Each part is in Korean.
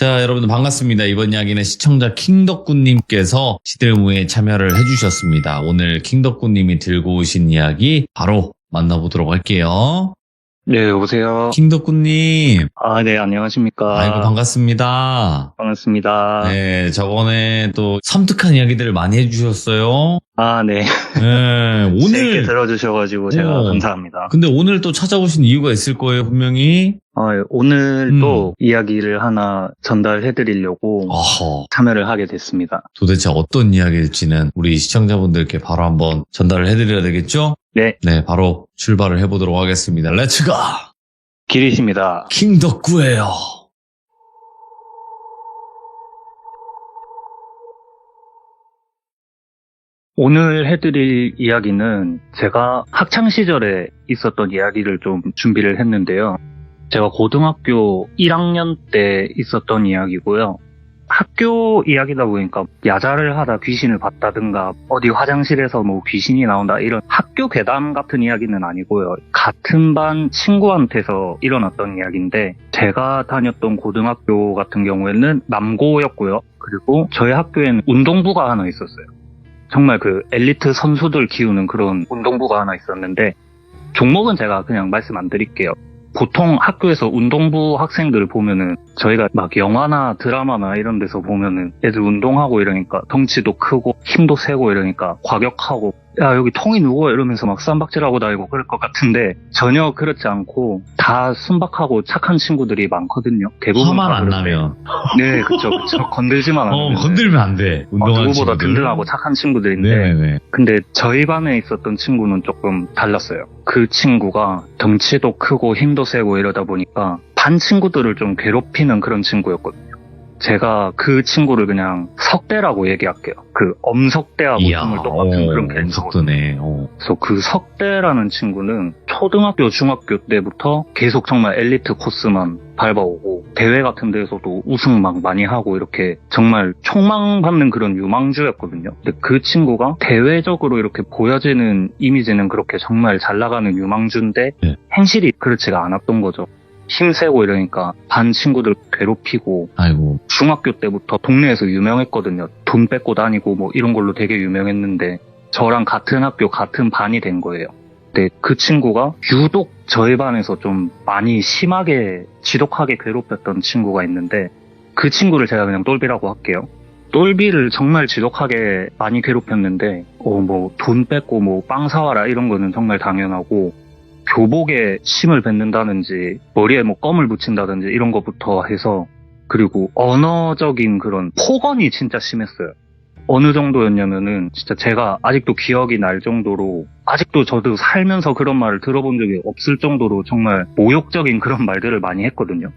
자, 여러분들 반갑습니다. 이번 이야기는 시청자 킹덕구님께서 시들무에 참여를 해주셨습니다. 오늘 킹덕구님이 들고 오신 이야기 바로 만나보도록 할게요. 네, 여보세요. 킹덕구님. 네, 안녕하십니까. 아이고, 반갑습니다. 반갑습니다. 네, 저번에 또 섬뜩한 이야기들을 많이 해주셨어요. 네. 네, 재밌게 오늘. 들어주셔가지고 제가 감사합니다. 근데 오늘 또 찾아오신 이유가 있을 거예요, 분명히. 오늘 또 이야기를 하나 전달해드리려고 어허. 참여를 하게 됐습니다. 도대체 어떤 이야기일지는 우리 시청자분들께 바로 한번 전달을 해드려야 되겠죠? 네, 네, 바로 출발을 해보도록 하겠습니다. 렛츠가! 길이십니다. 킹덕구예요. 오늘 해드릴 이야기는 제가 학창시절에 있었던 이야기를 좀 준비를 했는데요. 제가 고등학교 1학년 때 있었던 이야기고요. 학교 이야기다 보니까 야자를 하다 귀신을 봤다든가 어디 화장실에서 뭐 귀신이 나온다 이런 학교 괴담 같은 이야기는 아니고요. 같은 반 친구한테서 일어났던 이야기인데 제가 다녔던 고등학교 같은 경우에는 남고였고요. 그리고 저희 학교에는 운동부가 하나 있었어요. 정말 그 엘리트 선수들 키우는 그런 운동부가 하나 있었는데 종목은 제가 그냥 말씀 안 드릴게요. 보통 학교에서 운동부 학생들을 보면은 저희가 막 영화나 드라마나 이런 데서 보면은 애들 운동하고 이러니까 덩치도 크고 힘도 세고 이러니까 과격하고 야 여기 통이 누구야 이러면서 막 쌈박질하고 다니고 그럴 것 같은데 전혀 그렇지 않고 다 순박하고 착한 친구들이 많거든요. 대부분 화만 다 안 그렇대요. 나면. 네, 그쵸. 건들지만 않으면 건들면 안 돼. 운동하는 누구보다 친구들. 든든하고 착한 친구들인데 네네네. 근데 저희 반에 있었던 친구는 조금 달랐어요. 그 친구가 덩치도 크고 힘도 세고 이러다 보니까 반 친구들을 좀 괴롭히는 그런 친구였거든요. 제가 그 친구를 그냥 석대라고 얘기할게요. 그 엄석대하고 정말 똑같은 그런 캐릭터거든요. 엄석대네. 그래서 그 석대라는 친구는 초등학교, 중학교 때부터 계속 정말 엘리트 코스만 밟아오고 대회 같은 데서도 우승 막 많이 하고 이렇게 정말 촉망받는 그런 유망주였거든요. 근데 그 친구가 대외적으로 이렇게 보여지는 이미지는 그렇게 정말 잘 나가는 유망주인데 네. 행실이 그렇지가 않았던 거죠. 힘세고 이러니까 반 친구들 괴롭히고 아이고. 중학교 때부터 동네에서 유명했거든요. 돈 뺏고 다니고 뭐 이런 걸로 되게 유명했는데 저랑 같은 학교 같은 반이 된 거예요. 근데 그 친구가 유독 저희 반에서 좀 많이 심하게 지독하게 괴롭혔던 친구가 있는데 그 친구를 제가 그냥 똘비라고 할게요. 똘비를 정말 지독하게 많이 괴롭혔는데 뭐 돈 뺏고 뭐 빵 사와라 이런 거는 정말 당연하고 교복에 침을 뱉는다든지 머리에 뭐 껌을 붙인다든지 이런 것부터 해서 그리고 언어적인 그런 폭언이 진짜 심했어요. 어느 정도였냐면은 진짜 제가 아직도 기억이 날 정도로 아직도 저도 살면서 그런 말을 들어본 적이 없을 정도로 정말 모욕적인 그런 말들을 많이 했거든요.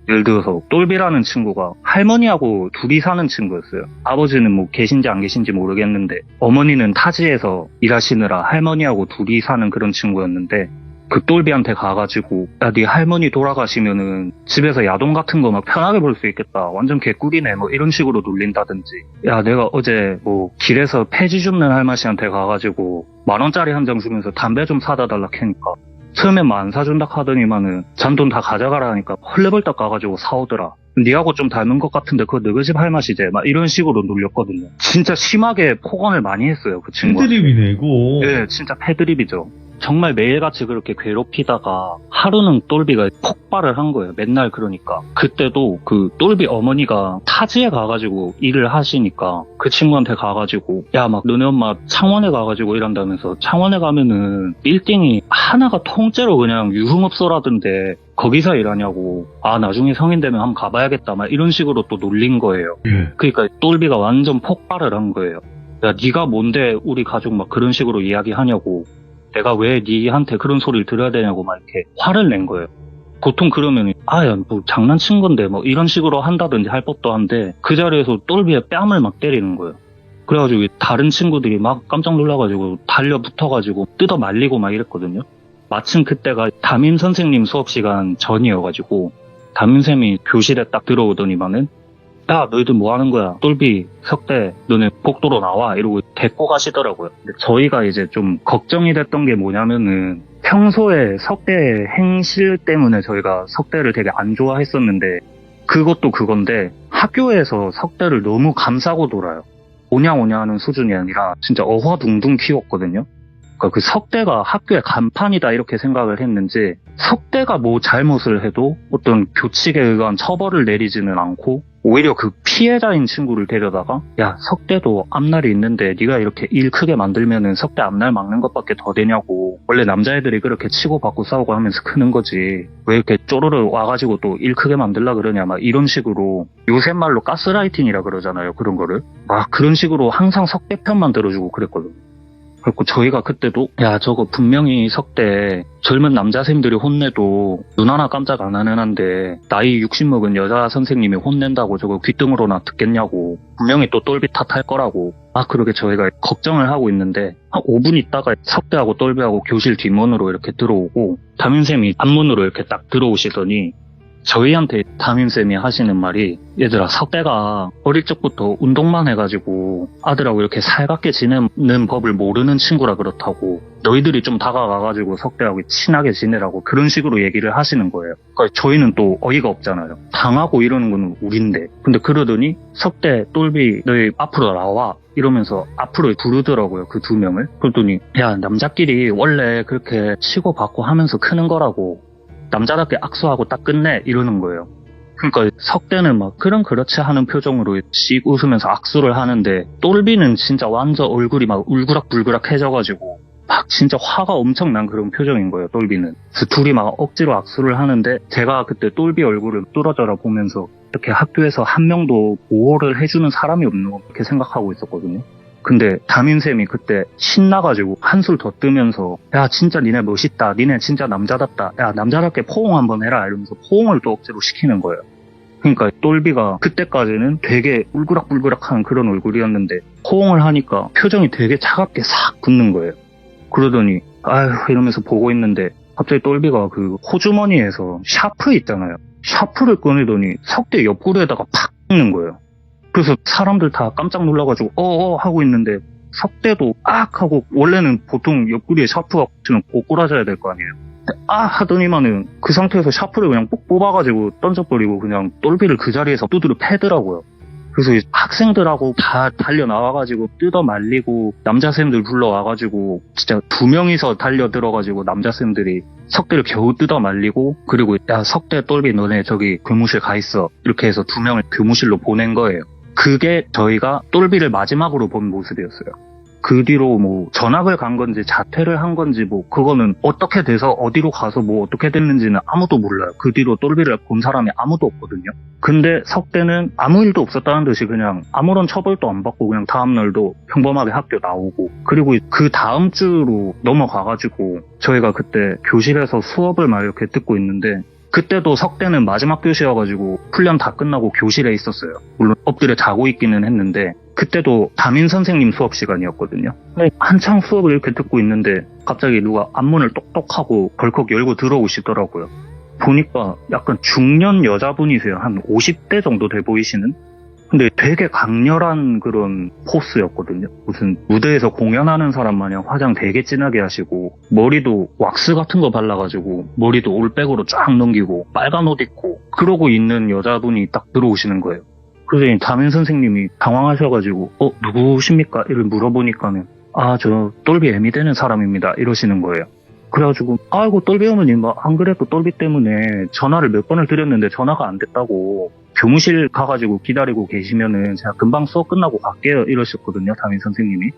예를 들어서 똘비라는 친구가 할머니하고 둘이 사는 친구였어요. 아버지는 뭐 계신지 안 계신지 모르겠는데 어머니는 타지에서 일하시느라 할머니하고 둘이 사는 그런 친구였는데 그 똘비한테 가가지고 야, 네 할머니 돌아가시면은 집에서 야동 같은 거 막 편하게 볼 수 있겠다. 완전 개꿀이네. 뭐 이런 식으로 놀린다든지. 야, 내가 어제 뭐 길에서 폐지 줍는 할머니한테 가가지고 10,000원짜리 한 장 주면서 담배 좀 사다 달라 캐니까 처음엔 뭐 안 사준다 하더니만은 잔돈 다 가져가라 하니까 헐레벌떡 가가지고 사오더라. 니하고 좀 닮은 것 같은데 그거 너희 집 할 맛이지? 막 이런 식으로 놀렸거든요. 진짜 심하게 폭언을 많이 했어요, 그 친구가. 패드립이네, 이거. 네, 진짜 패드립이죠. 정말 매일같이 그렇게 괴롭히다가 하루는 똘비가 폭발을 한 거예요. 맨날 그러니까. 그때도 그 똘비 어머니가 타지에 가가지고 일을 하시니까 그 친구한테 가가지고 야, 막 너네 엄마 창원에 가가지고 일한다면서 창원에 가면은 빌딩이 하나가 통째로 그냥 유흥업소라던데 거기서 일하냐고. 아, 나중에 성인 되면 한번 가봐야겠다. 막 이런 식으로 또 놀린 거예요. 그러니까 똘비가 완전 폭발을 한 거예요. 야, 네가 뭔데 우리 가족 막 그런 식으로 이야기하냐고. 내가 왜 니한테 그런 소리를 들어야 되냐고 막 이렇게 화를 낸 거예요. 보통 그러면 야, 뭐 장난친 건데 뭐 이런 식으로 한다든지 할 법도 한데 그 자리에서 똘비의 뺨을 막 때리는 거예요. 그래가지고 다른 친구들이 막 깜짝 놀라가지고 달려붙어가지고 뜯어 말리고 막 이랬거든요. 마침 그때가 담임 선생님 수업 시간 전이어가지고 담임쌤이 교실에 딱 들어오더니만은 야, 너희들 뭐 하는 거야? 똘비, 석대, 너네 복도로 나와. 이러고 데리고 가시더라고요. 근데 저희가 이제 좀 걱정이 됐던 게 뭐냐면은 평소에 석대의 행실 때문에 저희가 석대를 되게 안 좋아했었는데 그것도 그건데 학교에서 석대를 너무 감싸고 돌아요. 오냐 오냐 하는 수준이 아니라 진짜 어화둥둥 키웠거든요. 그러니까 그 석대가 학교의 간판이다 이렇게 생각을 했는지 석대가 뭐 잘못을 해도 어떤 교칙에 의한 처벌을 내리지는 않고 오히려 그 피해자인 친구를 데려다가 야 석대도 앞날이 있는데 네가 이렇게 일 크게 만들면은 석대 앞날 막는 것밖에 더 되냐고 원래 남자애들이 그렇게 치고받고 싸우고 하면서 크는 거지 왜 이렇게 쪼르르 와가지고 또 일 크게 만들라 그러냐 막 이런 식으로 요새 말로 가스라이팅이라 그러잖아요 그런 거를 막 그런 식으로 항상 석대 편만 들어주고 그랬거든요. 그리고 저희가 그때도 야 저거 분명히 석대 젊은 남자생들이 혼내도 눈 하나 깜짝 안 하는 한데 나이 60 먹은 여자 선생님이 혼낸다고 저거 귓등으로나 듣겠냐고 분명히 또 똘비 탓할 거라고 그러게 저희가 걱정을 하고 있는데 한 5분 있다가 석대하고 똘비하고 교실 뒷문으로 이렇게 들어오고 담임쌤이 앞문으로 이렇게 딱 들어오시더니 저희한테 담임쌤이 하시는 말이 얘들아 석대가 어릴 적부터 운동만 해가지고 아들하고 이렇게 살갑게 지내는 법을 모르는 친구라 그렇다고 너희들이 좀 다가가가지고 석대하고 친하게 지내라고 그런 식으로 얘기를 하시는 거예요. 그러니까 저희는 또 어이가 없잖아요. 당하고 이러는 건 우린데 근데 그러더니 석대 똘비 너희 앞으로 나와 이러면서 앞으로 부르더라고요. 그 두 명을. 그러더니 야 남자끼리 원래 그렇게 치고받고 하면서 크는 거라고 남자답게 악수하고 딱 끝내 이러는 거예요. 그러니까 석대는 막 그렇지 하는 표정으로 씩 웃으면서 악수를 하는데 똘비는 진짜 완전 얼굴이 막 울그락불그락 해져가지고 막 진짜 화가 엄청난 그런 표정인 거예요. 똘비는. 그래서 둘이 막 억지로 악수를 하는데 제가 그때 똘비 얼굴을 뚫어져라 보면서 이렇게 학교에서 한 명도 보호를 해주는 사람이 없는 거 이렇게 생각하고 있었거든요. 근데 담임쌤이 그때 신나가지고 한술 더 뜨면서 야 진짜 니네 멋있다 니네 진짜 남자답다 야 남자답게 포옹 한번 해라 이러면서 포옹을 또 억지로 시키는 거예요. 그러니까 똘비가 그때까지는 되게 울그락불그락한 그런 얼굴이었는데 포옹을 하니까 표정이 되게 차갑게 싹 굳는 거예요. 그러더니 아휴 이러면서 보고 있는데 갑자기 똘비가 그 호주머니에서 샤프 있잖아요. 샤프를 꺼내더니 석대 옆구리에다가 팍 찍는 거예요. 그래서 사람들 다 깜짝 놀라가지고 하고 있는데 석대도 하고 원래는 보통 옆구리에 샤프가 꽂히면 꼬꾸라져야 될 거 아니에요. 하더니만은 그 상태에서 샤프를 그냥 뽁 뽑아가지고 던져버리고 그냥 똘비를 그 자리에서 두드려 패더라고요. 그래서 학생들하고 다 달려나와가지고 뜯어 말리고 남자쌤들 불러와가지고 진짜 2명이서 달려들어가지고 남자쌤들이 석대를 겨우 뜯어 말리고 그리고 야 석대 똘비 너네 저기 교무실 가 있어 이렇게 해서 2명을 교무실로 보낸 거예요. 그게 저희가 똘비를 마지막으로 본 모습이었어요. 그 뒤로 뭐 전학을 간 건지 자퇴를 한 건지 뭐 그거는 어떻게 돼서 어디로 가서 뭐 어떻게 됐는지는 아무도 몰라요. 그 뒤로 똘비를 본 사람이 아무도 없거든요. 근데 석대는 아무 일도 없었다는 듯이 그냥 아무런 처벌도 안 받고 그냥 다음날도 평범하게 학교 나오고 그리고 그 다음 주로 넘어가가지고 저희가 그때 교실에서 수업을 막 이렇게 듣고 있는데 그때도 석대는 마지막 교시여가지고 훈련 다 끝나고 교실에 있었어요. 물론 엎드려 자고 있기는 했는데 그때도 담임 선생님 수업 시간이었거든요. 근데 한창 수업을 이렇게 듣고 있는데 갑자기 누가 앞문을 똑똑하고 벌컥 열고 들어오시더라고요. 보니까 약간 중년 여자분이세요. 한 50대 정도 돼 보이시는? 근데 되게 강렬한 그런 포스였거든요. 무슨 무대에서 공연하는 사람 마냥 화장 되게 진하게 하시고 머리도 왁스 같은 거 발라가지고 머리도 올백으로 쫙 넘기고 빨간 옷 입고 그러고 있는 여자분이 딱 들어오시는 거예요. 그래서 담임 선생님이 당황하셔가지고 누구십니까? 이를 물어보니까는 저 똘비 애미 되는 사람입니다 이러시는 거예요. 그래가지고 아이고 똘비 어머님 안 그래도 똘비 때문에 전화를 몇 번을 드렸는데 전화가 안 됐다고 교무실 가가지고 기다리고 계시면은 제가 금방 수업 끝나고 갈게요 이러셨거든요 담임 선생님이.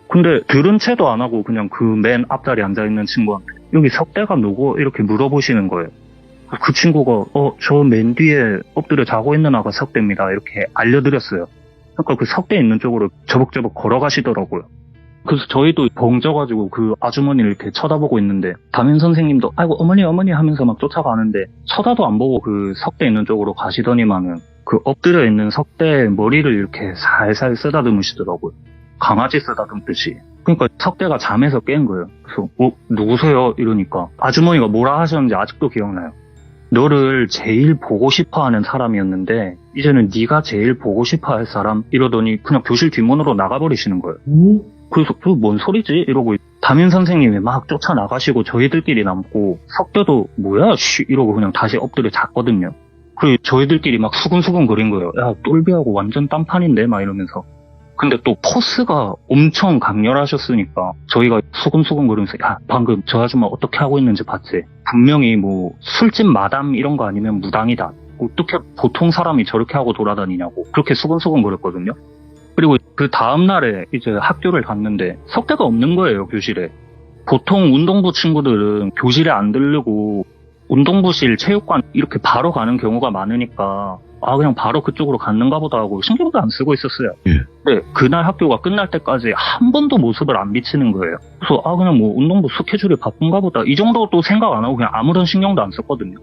근데 들은 채도 안 하고 그냥 그 맨 앞자리에 앉아있는 친구한테 여기 석대가 누구? 이렇게 물어보시는 거예요. 그 친구가 저 맨 뒤에 엎드려 자고 있는 아가 석대입니다 이렇게 알려드렸어요. 그러니까 그 석대 있는 쪽으로 저벅저벅 걸어가시더라고요. 그래서 저희도 벙져가지고 그 아주머니를 이렇게 쳐다보고 있는데 담임 선생님도 아이고 어머니 하면서 막 쫓아가는데 쳐다도 안 보고 그 석대 있는 쪽으로 가시더니만은 그 엎드려 있는 석대 머리를 이렇게 살살 쓰다듬으시더라고요. 강아지 쓰다듬듯이. 그러니까 석대가 잠에서 깬 거예요. 그래서 누구세요? 이러니까 아주머니가 뭐라 하셨는지 아직도 기억나요. 너를 제일 보고 싶어하는 사람이었는데 이제는 네가 제일 보고 싶어할 사람 이러더니 그냥 교실 뒷문으로 나가버리시는 거예요. 그래서 뭔 소리지? 이러고 담임 선생님이 막 쫓아나가시고 저희들끼리 남고 석대도 뭐야? 이러고 그냥 다시 엎드려 잤거든요. 그리고 저희들끼리 막 수근수근 거린 거예요. 야, 똘비하고 완전 딴판인데? 막 이러면서. 근데 또 포스가 엄청 강렬하셨으니까 저희가 수근수근 거리면서 야, 방금 저 아줌마 어떻게 하고 있는지 봤지? 분명히 뭐 술집 마담 이런 거 아니면 무당이다. 어떻게 보통 사람이 저렇게 하고 돌아다니냐고 그렇게 수근수근 거렸거든요. 그리고 그 다음날에 이제 학교를 갔는데 석대가 없는 거예요, 교실에. 보통 운동부 친구들은 교실에 안 들르고 운동부실, 체육관 이렇게 바로 가는 경우가 많으니까 그냥 바로 그쪽으로 갔는가 보다 하고 신경도 안 쓰고 있었어요. 예. 근데 그날 학교가 끝날 때까지 한 번도 모습을 안 비치는 거예요. 그래서 그냥 뭐 운동부 스케줄이 바쁜가 보다 이 정도도 생각 안 하고 그냥 아무런 신경도 안 썼거든요.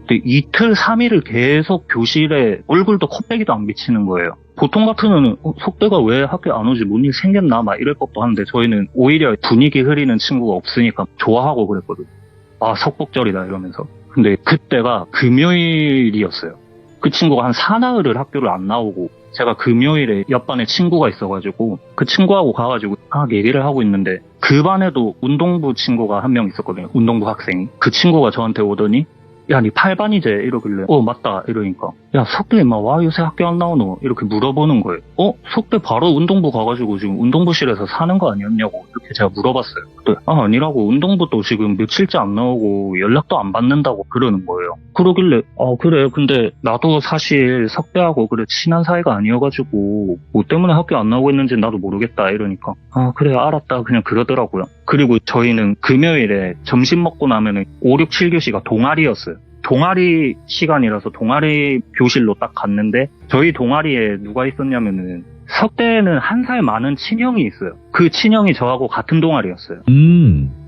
근데 이틀 3일을 계속 교실에 얼굴도 코빼기도 안 비치는 거예요. 보통 같으면 석대가 왜 학교에 안 오지? 뭔 일 생겼나? 막 이럴 법도 한데 저희는 오히려 분위기 흐리는 친구가 없으니까 좋아하고 그랬거든요. 석복절이다 이러면서. 근데 그때가 금요일이었어요. 그 친구가 한 사나흘을 학교를 안 나오고 제가 금요일에 옆반에 친구가 있어가지고 그 친구하고 가가지고 얘기를 하고 있는데 그 반에도 운동부 친구가 한 명 있었거든요. 운동부 학생이. 그 친구가 저한테 오더니 야, 니 8반이제? 이러길래 맞다 이러니까 야, 석대 임마 와 요새 학교 안 나오노? 이렇게 물어보는 거예요. 석대 바로 운동부 가가지고 지금 운동부실에서 사는 거 아니었냐고 이렇게 제가 물어봤어요. 그때 아니라고 운동부도 지금 며칠째 안 나오고 연락도 안 받는다고 그러는 거예요. 그러길래 그래 근데 나도 사실 석대하고 그래 친한 사이가 아니어가지고 뭐 때문에 학교 안 나오고 있는지 나도 모르겠다 이러니까 그래 알았다 그냥 그러더라고요. 그리고 저희는 금요일에 점심 먹고 나면은 5, 6, 7교시가 동아리였어요. 동아리 시간이라서 동아리 교실로 딱 갔는데 저희 동아리에 누가 있었냐면은 석대에는 한 살 많은 친형이 있어요. 그 친형이 저하고 같은 동아리였어요.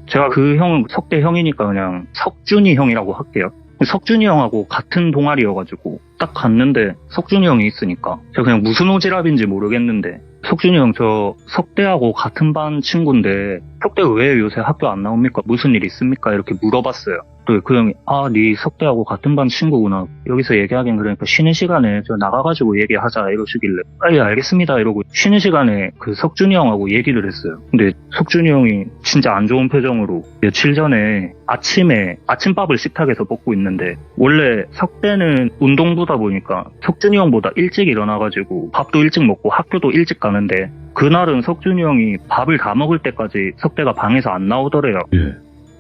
제가 그 형은 석대 형이니까 그냥 석준이 형이라고 할게요. 석준이 형하고 같은 동아리여가지고 딱 갔는데 석준이 형이 있으니까 제가 그냥 무슨 오지랖인지 모르겠는데 석준이 형 저 석대하고 같은 반 친구인데 석대 왜 요새 학교 안 나옵니까? 무슨 일 있습니까? 이렇게 물어봤어요. 또 그 형이 네 석대하고 같은 반 친구구나. 여기서 얘기하긴 그러니까 쉬는 시간에 저 나가가지고 얘기하자 이러시길래 예 알겠습니다 이러고 쉬는 시간에 그 석준이 형하고 얘기를 했어요. 근데 석준이 형이 진짜 안 좋은 표정으로 며칠 전에 아침에 아침밥을 식탁에서 먹고 있는데 원래 석대는 운동부다 보니까 석준이 형보다 일찍 일어나가지고 밥도 일찍 먹고 학교도 일찍 가는데 그날은 석준이 형이 밥을 다 먹을 때까지 석대가 방에서 안 나오더래요. 예.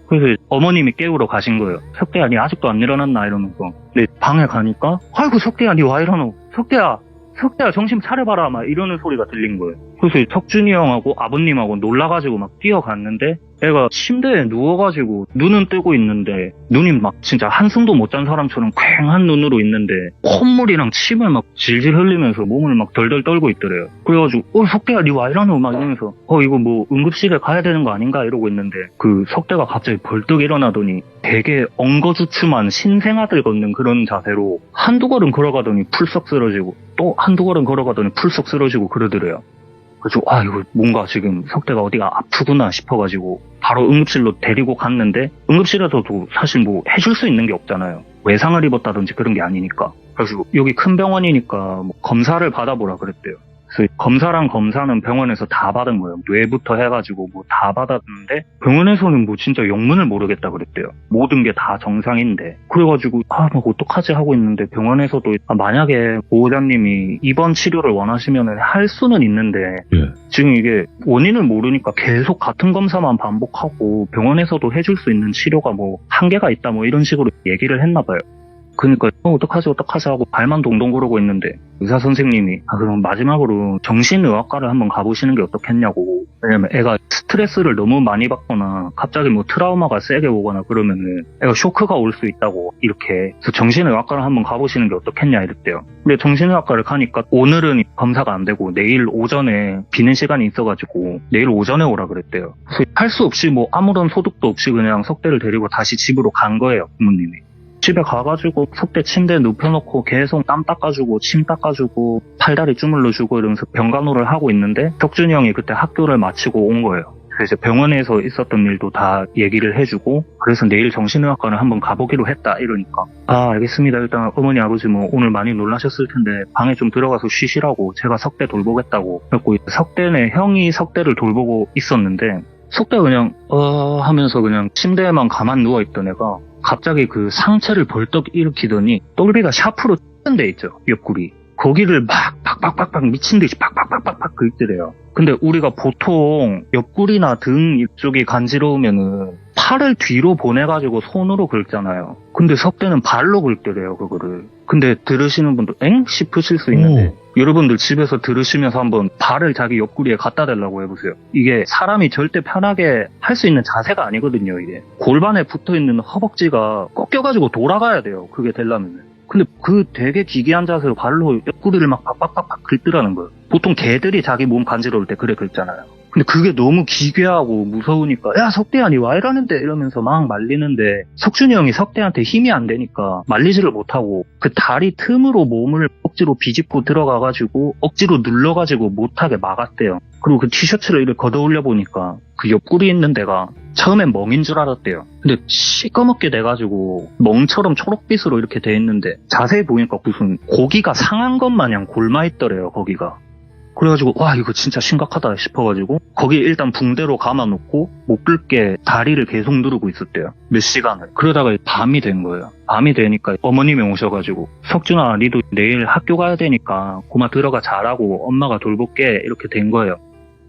그래서 어머님이 깨우러 가신 거예요. 석대야 니 아직도 안 일어났나 이러면서. 근데 방에 가니까 아이고 석대야 니 와 일어나. 석대야 정신 차려봐라 막 이러는 소리가 들린 거예요. 그래서 석준이 형하고 아버님하고 놀라가지고 막 뛰어갔는데 애가 침대에 누워가지고 눈은 뜨고 있는데 눈이 막 진짜 한숨도 못 잔 사람처럼 퀭한 눈으로 있는데 콧물이랑 침을 막 질질 흘리면서 몸을 막 덜덜 떨고 있더래요. 그래가지고 석대야 니 와 이러노 막 이러면서 이거 뭐 응급실에 가야 되는 거 아닌가 이러고 있는데 그 석대가 갑자기 벌떡 일어나더니 되게 엉거주춤한 신생아들 걷는 그런 자세로 한두 걸음 걸어가더니 풀썩 쓰러지고 또 한두 걸음 걸어가더니 풀썩 쓰러지고 그러더래요. 그래서 이거 뭔가 지금 석대가 어디가 아프구나 싶어가지고 바로 응급실로 데리고 갔는데 응급실에서도 사실 뭐 해줄 수 있는 게 없잖아요. 외상을 입었다든지 그런 게 아니니까. 그래서 여기 큰 병원이니까 뭐 검사를 받아보라 그랬대요. 그래서 검사랑 검사는 병원에서 다 받은 거예요. 뇌부터 해가지고 뭐 다 받았는데 병원에서는 뭐 진짜 영문을 모르겠다 그랬대요. 모든 게 다 정상인데. 그래가지고 뭐 어떡하지 하고 있는데 병원에서도 만약에 보호자님이 입원 치료를 원하시면 할 수는 있는데 예. 지금 이게 원인을 모르니까 계속 같은 검사만 반복하고 병원에서도 해줄 수 있는 치료가 뭐 한계가 있다 뭐 이런 식으로 얘기를 했나 봐요. 그러니까 어떡하지 하고 발만 동동 구르고 있는데 의사 선생님이 그럼 마지막으로 정신의학과를 한번 가보시는 게 어떻겠냐고. 왜냐면 애가 스트레스를 너무 많이 받거나 갑자기 뭐 트라우마가 세게 오거나 그러면은 애가 쇼크가 올 수 있다고 이렇게. 그래서 정신의학과를 한번 가보시는 게 어떻겠냐 이랬대요. 근데 정신의학과를 가니까 오늘은 검사가 안 되고 내일 오전에 비는 시간이 있어가지고 내일 오전에 오라 그랬대요. 그래서 할 수 없이 뭐 아무런 소득도 없이 그냥 석대를 데리고 다시 집으로 간 거예요, 부모님이. 집에 가가지고 석대 침대에 눕혀놓고 계속 땀 닦아주고 침 닦아주고 팔다리 주물러주고 이러면서 병간호를 하고 있는데 석준이 형이 그때 학교를 마치고 온 거예요. 그래서 병원에서 있었던 일도 다 얘기를 해주고 그래서 내일 정신의학과를 한번 가보기로 했다 이러니까 알겠습니다. 일단 어머니 아버지 뭐 오늘 많이 놀라셨을 텐데 방에 좀 들어가서 쉬시라고 제가 석대 돌보겠다고. 그래서 석대네 형이 석대를 돌보고 있었는데 석대가 그냥 하면서 그냥 침대에만 가만 누워있던 애가 갑자기 그 상체를 벌떡 일으키더니 똘비가 샤프로 찌른 데 있죠, 옆구리. 거기를 막 팍팍팍팍 미친듯이 팍팍팍팍 긁더래요. 근데 우리가 보통 옆구리나 등 이쪽이 간지러우면은 팔을 뒤로 보내가지고 손으로 긁잖아요. 근데 석대는 발로 긁더래요, 그거를. 근데 들으시는 분도 엥? 싶으실 수 있는데 여러분들 집에서 들으시면서 한번 발을 자기 옆구리에 갖다 대려고 해보세요. 이게 사람이 절대 편하게 할 수 있는 자세가 아니거든요, 이게. 골반에 붙어있는 허벅지가 꺾여가지고 돌아가야 돼요, 그게 되려면. 근데 그 되게 기괴한 자세로 발로 옆구리를 막 팍팍팍팍 긁더라는 거예요. 보통 개들이 자기 몸 간지러울 때 그래 긁잖아요. 근데 그게 너무 기괴하고 무서우니까 야 석대야 니 와 이러는데 이러면서 막 말리는데 석준이 형이 석대한테 힘이 안 되니까 말리지를 못하고 그 다리 틈으로 몸을 억지로 비집고 들어가가지고 억지로 눌러가지고 못하게 막았대요. 그리고 그 티셔츠를 이렇게 걷어올려 보니까 그 옆구리 있는 데가 처음엔 멍인 줄 알았대요. 근데 시꺼멓게 돼가지고 멍처럼 초록빛으로 이렇게 돼 있는데 자세히 보니까 무슨 고기가 상한 것 마냥 골마 있더래요, 거기가. 그래가지고 와 이거 진짜 심각하다 싶어가지고 거기 일단 붕대로 감아놓고 못 긁게 다리를 계속 누르고 있었대요, 몇 시간을. 그러다가 밤이 된 거예요. 밤이 되니까 어머님이 오셔가지고 석준아 니도 내일 학교 가야 되니까 고마 들어가 자라고 엄마가 돌볼게 이렇게 된 거예요.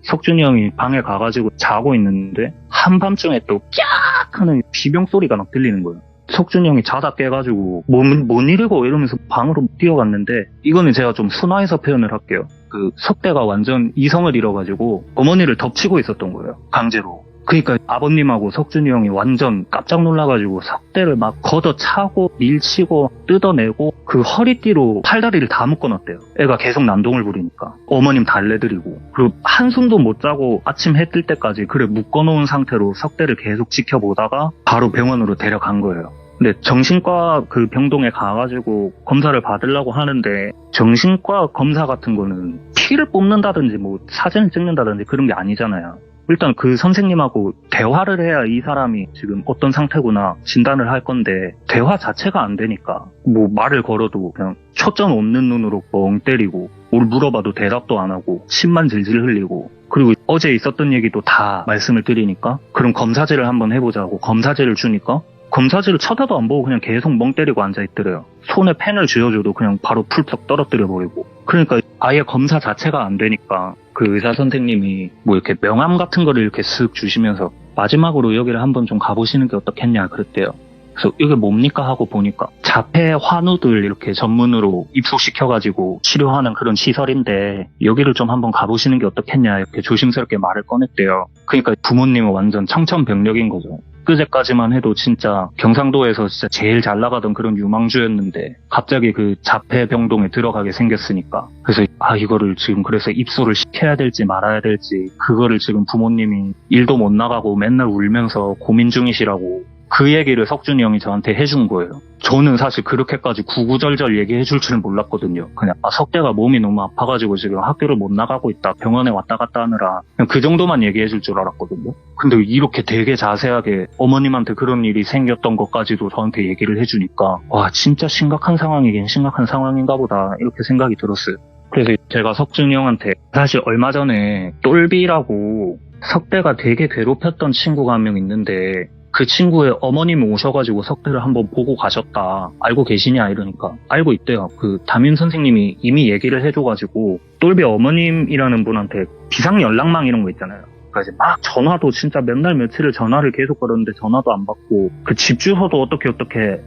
석준이 형이 방에 가가지고 자고 있는데 한밤중에 또 깍 하는 비명 소리가 막 들리는 거예요. 석준이 형이 자다 깨가지고 뭔 일이고 이러면서 방으로 뛰어갔는데 이거는 제가 좀 순화해서 표현을 할게요. 그 석대가 완전 이성을 잃어가지고 어머니를 덮치고 있었던 거예요, 강제로. 그러니까 아버님하고 석준이 형이 완전 깜짝 놀라가지고 석대를 막 걷어차고 밀치고 뜯어내고 그 허리띠로 팔다리를 다 묶어놨대요. 애가 계속 난동을 부리니까. 어머님 달래드리고. 그리고 한숨도 못 자고 아침 해 뜰 때까지 그래 묶어놓은 상태로 석대를 계속 지켜보다가 바로 병원으로 데려간 거예요. 근데 정신과 그 병동에 가가지고 검사를 받으려고 하는데 정신과 검사 같은 거는 피를 뽑는다든지 뭐 사진을 찍는다든지 그런 게 아니잖아요. 일단 그 선생님하고 대화를 해야 이 사람이 지금 어떤 상태구나 진단을 할 건데 대화 자체가 안 되니까 뭐 말을 걸어도 그냥 초점 없는 눈으로 멍 때리고 뭘 물어봐도 대답도 안 하고 침만 질질 흘리고 그리고 어제 있었던 얘기도 다 말씀을 드리니까 그럼 검사지를 한번 해보자고 검사지를 주니까 검사지를 쳐다도 안 보고 그냥 계속 멍 때리고 앉아있더래요. 손에 펜을 쥐어줘도 그냥 바로 풀쩍 떨어뜨려 버리고. 그러니까 아예 검사 자체가 안 되니까 그 의사 선생님이 뭐 이렇게 명함 같은 거를 이렇게 쓱 주시면서 마지막으로 여기를 한번 좀 가보시는 게 어떻겠냐 그랬대요. 그래서 이게 뭡니까 하고 보니까 자폐 환우들 이렇게 전문으로 입소시켜가지고 치료하는 그런 시설인데 여기를 좀 한번 가보시는 게 어떻겠냐 이렇게 조심스럽게 말을 꺼냈대요. 그러니까 부모님은 완전 청천벽력인 거죠. 그제까지만 해도 진짜 경상도에서 진짜 제일 잘 나가던 그런 유망주였는데 갑자기 그 자폐 병동에 들어가게 생겼으니까 그래서 이거를 지금 그래서 입소를 시켜야 될지 말아야 될지 그거를 지금 부모님이 일도 못 나가고 맨날 울면서 고민 중이시라고 그 얘기를 석준이 형이 저한테 해준 거예요. 저는 사실 그렇게까지 구구절절 얘기해 줄 줄은 몰랐거든요. 그냥 석대가 몸이 너무 아파가지고 지금 학교를 못 나가고 있다. 병원에 왔다 갔다 하느라 그냥 그 정도만 얘기해 줄 줄 알았거든요. 근데 이렇게 되게 자세하게 어머님한테 그런 일이 생겼던 것까지도 저한테 얘기를 해주니까 와 진짜 심각한 상황이긴 심각한 상황인가 보다 이렇게 생각이 들었어요. 그래서 제가 석준이 형한테 사실 얼마 전에 똘비라고 석대가 되게 괴롭혔던 친구가 한 명 있는데 그 친구의 어머님이 오셔가지고 석대를 한번 보고 가셨다. 알고 계시냐 이러니까 알고 있대요. 그 담임 선생님이 이미 얘기를 해줘가지고 똘비 어머님이라는 분한테 비상 연락망 이런 거 있잖아요. 그러니까 이제 막 전화도 진짜 몇 날 며칠을 전화를 계속 걸었는데 전화도 안 받고 그 집 주소도 어떻게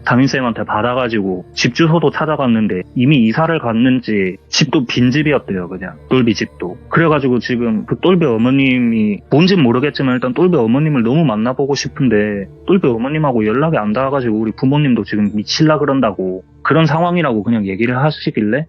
담임쌤한테 받아가지고 집 주소도 찾아갔는데 이미 이사를 갔는지 집도 빈집이었대요. 그냥 똘비 집도. 그래가지고 지금 그 똘비 어머님이 뭔진 모르겠지만 일단 똘비 어머님을 너무 만나보고 싶은데 똘비 어머님하고 연락이 안 닿아가지고 우리 부모님도 지금 미칠라 그런다고 그런 상황이라고 그냥 얘기를 하시길래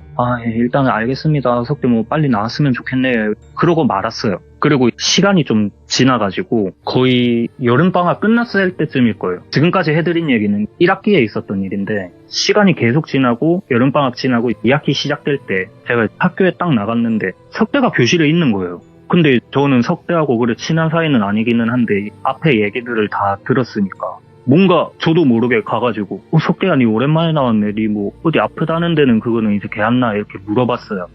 일단은 알겠습니다. 석대 뭐 빨리 나왔으면 좋겠네. 그러고 말았어요. 그리고 시간이 좀 지나가지고 거의 여름방학 끝났을 때쯤일 거예요. 지금까지 해드린 얘기는 1학기에 있었던 일인데 시간이 계속 지나고 여름방학 지나고 2학기 시작될 때 제가 학교에 딱 나갔는데 석대가 교실에 있는 거예요. 근데 저는 석대하고 그래 친한 사이는 아니기는 한데 앞에 얘기들을 다 들었으니까 뭔가 저도 모르게 가가지고 석대야 니 오랜만에 나왔네. 니 뭐 어디 아프다는 데는 그거는 이제 걔 안 나 이렇게 물어봤어요.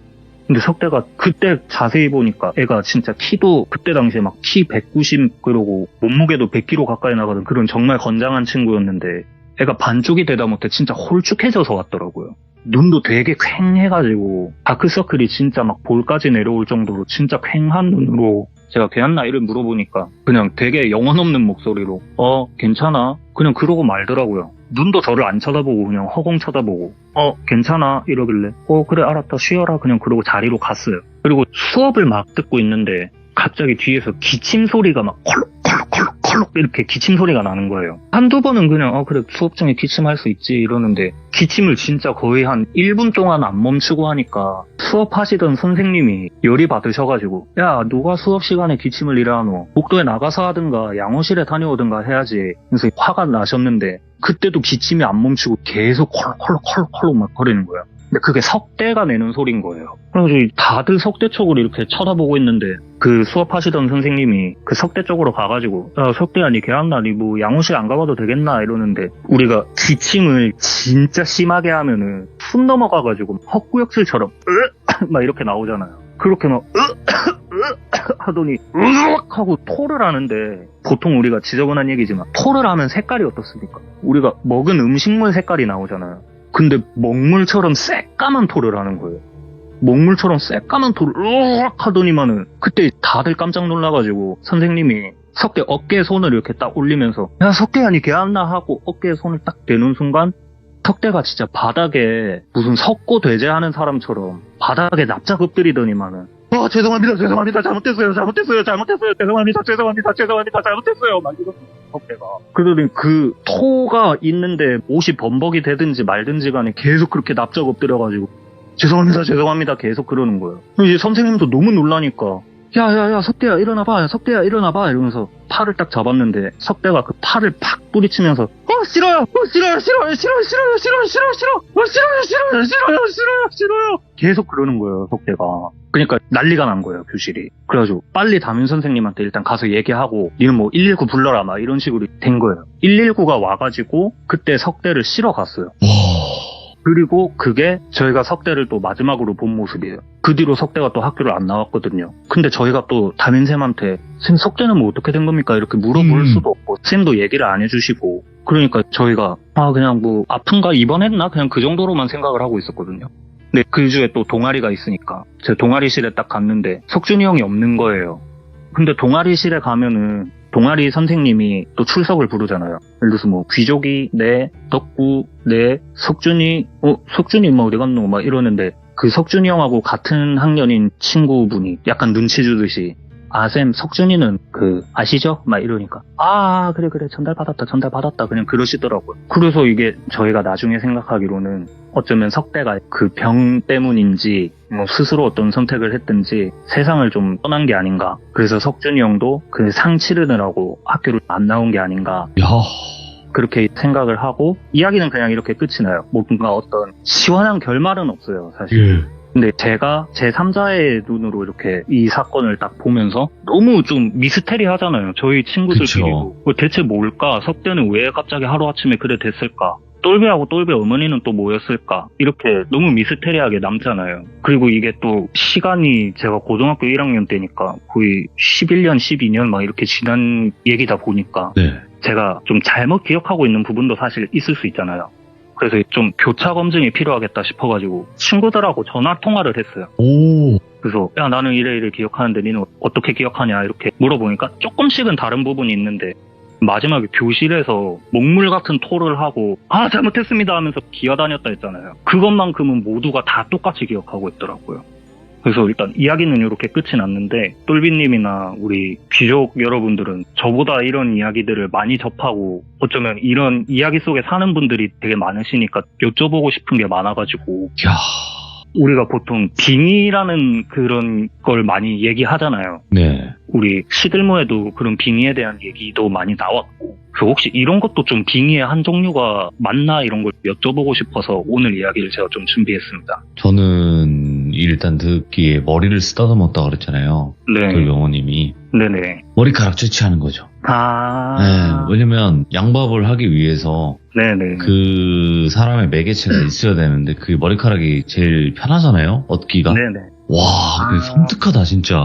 근데 석대가 그때 자세히 보니까 애가 진짜 키도 그때 당시에 막 키 190 그러고 몸무게도 100kg 가까이 나가던 그런 정말 건장한 친구였는데 애가 반쪽이 되다 못해 진짜 홀쭉해져서 왔더라고요. 눈도 되게 퀭해가지고 다크서클이 진짜 막 볼까지 내려올 정도로 진짜 퀭한 눈으로 제가 걔한 나이를 물어보니까 그냥 되게 영혼 없는 목소리로 괜찮아? 그냥 그러고 말더라고요. 눈도 저를 안 쳐다보고 그냥 허공 쳐다보고 괜찮아? 이러길래 그래 알았다 쉬어라 그냥 그러고 자리로 갔어요. 그리고 수업을 막 듣고 있는데 갑자기 뒤에서 기침 소리가 막 콜록콜록콜록 이렇게 기침 소리가 나는 거예요. 한두 번은 그냥 그래 수업 중에 기침할 수 있지 이러는데 기침을 진짜 거의 한 1분 동안 안 멈추고 하니까 수업하시던 선생님이 열이 받으셔가지고 야 누가 수업 시간에 기침을 이래 하노? 복도에 나가서 하든가 양호실에 다녀오든가 해야지. 그래서 화가 나셨는데 그때도 기침이 안 멈추고 계속 콜록콜록콜록 막 거리는 거예요. 근데 그게 석대가 내는 소리인 거예요. 그래서 다들 석대 쪽으로 이렇게 쳐다보고 있는데 그 수업하시던 선생님이 그 석대 쪽으로 가가지고 야 석대 아니 개한나니 뭐 양호실 안 가봐도 되겠나 이러는데 우리가 기침을 진짜 심하게 하면은 숨 넘어가가지고 헛구역질처럼 막 이렇게 나오잖아요. 그렇게 막 하더니 하고 토를 하는데 보통 우리가 지저분한 얘기지만 토를 하면 색깔이 어떻습니까? 우리가 먹은 음식물 색깔이 나오잖아요. 근데 먹물처럼 새까만 토를 하는 거예요. 먹물처럼 새까만 토를 하더니만은 그때 다들 깜짝 놀라가지고 선생님이 석대 어깨에 손을 이렇게 딱 올리면서 야 석대 아니 개안나 하고 어깨에 손을 딱 대는 순간 석대가 진짜 바닥에 무슨 석고 대제하는 사람처럼 바닥에 납작 엎드리더니만은 죄송합니다 잘못했어요 막 이러고 석대가 그러더니 그 토가 있는데 옷이 범벅이 되든지 말든지 간에 계속 그렇게 납작 엎드려가지고 죄송합니다 계속 그러는 거예요. 이제 선생님도 너무 놀라니까 야 석대야 일어나봐 이러면서 팔을 딱 잡았는데 석대가 그 팔을 팍 뿌리치면서 싫어요 계속 그러는 거예요 석대가. 그러니까 난리가 난 거예요 교실이. 그래가지고 빨리 담임 선생님한테 일단 가서 얘기하고 니는 뭐 119 불러라 막 이런 식으로 된 거예요. 119가 와가지고 그때 석대를 실어 갔어요. 그리고 그게 저희가 석대를 또 마지막으로 본 모습이에요. 그 뒤로 석대가 또 학교를 안 나왔거든요. 근데 저희가 또 담임쌤한테 쌤 석대는 뭐 어떻게 된 겁니까? 이렇게 물어볼 수도 없고 쌤도 얘기를 안 해주시고 그러니까 저희가 그냥 뭐 아픈가 입원했나? 그냥 그 정도로만 생각을 하고 있었거든요. 근데 그 주에 또 동아리가 있으니까 제가 동아리실에 딱 갔는데 석준이 형이 없는 거예요. 근데 동아리실에 가면은 동아리 선생님이 또 출석을 부르잖아요. 예를 들어서 뭐 귀족이 네, 덕구 네, 석준이 석준이 뭐 어디 갔노 막 이러는데 그 석준이 형하고 같은 학년인 친구분이 약간 눈치 주듯이 쌤 석준이는 그 아시죠? 막 이러니까 그래 전달 받았다 그냥 그러시더라고요. 그래서 이게 저희가 나중에 생각하기로는 어쩌면 석대가 그 병 때문인지 뭐 스스로 어떤 선택을 했든지 세상을 좀 떠난 게 아닌가. 그래서 석준이 형도 그 상 치르느라고 학교를 안 나온 게 아닌가. 그렇게 생각을 하고 이야기는 그냥 이렇게 끝이 나요. 뭔가 어떤 시원한 결말은 없어요 사실. 근데 제가 제3자의 눈으로 이렇게 이 사건을 딱 보면서 너무 좀 미스테리하잖아요. 저희 친구들끼리도. 대체 뭘까? 석대는 왜 갑자기 하루아침에 그래 됐을까? 똘배하고 똘배 어머니는 또 뭐였을까? 이렇게 너무 미스테리하게 남잖아요. 그리고 이게 또 시간이 제가 고등학교 1학년 때니까 거의 11년, 12년 막 이렇게 지난 얘기다 보니까 제가 좀 잘못 기억하고 있는 부분도 사실 있을 수 있잖아요. 그래서 좀 교차 검증이 필요하겠다 싶어가지고 친구들하고 전화 통화를 했어요. 그래서 야 나는 이래 기억하는데 니는 어떻게 기억하냐 이렇게 물어보니까 조금씩은 다른 부분이 있는데 마지막에 교실에서 먹물 같은 토를 하고 잘못했습니다 하면서 기어다녔다 했잖아요. 그것만큼은 모두가 다 똑같이 기억하고 있더라고요. 그래서 일단 이야기는 이렇게 끝이 났는데 똘비님이나 우리 귀족 여러분들은 저보다 이런 이야기들을 많이 접하고 어쩌면 이런 이야기 속에 사는 분들이 되게 많으시니까 여쭤보고 싶은 게 많아가지고 우리가 보통 빙의라는 그런 걸 많이 얘기하잖아요. 우리 시들모에도 그런 빙의에 대한 얘기도 많이 나왔고 그래서 혹시 이런 것도 좀 빙의의 한 종류가 맞나 이런 걸 여쭤보고 싶어서 오늘 이야기를 제가 좀 준비했습니다. 저는 일단 듣기에 머리를 쓰다듬었다 그랬잖아요. 그 영호님이. 네네. 머리카락 채취하는 거죠. 왜냐면 양밥을 하기 위해서 그 사람의 매개체가 있어야 되는데 그 머리카락이 제일 편하잖아요. 얻기가. 와, 근데 섬뜩하다, 진짜.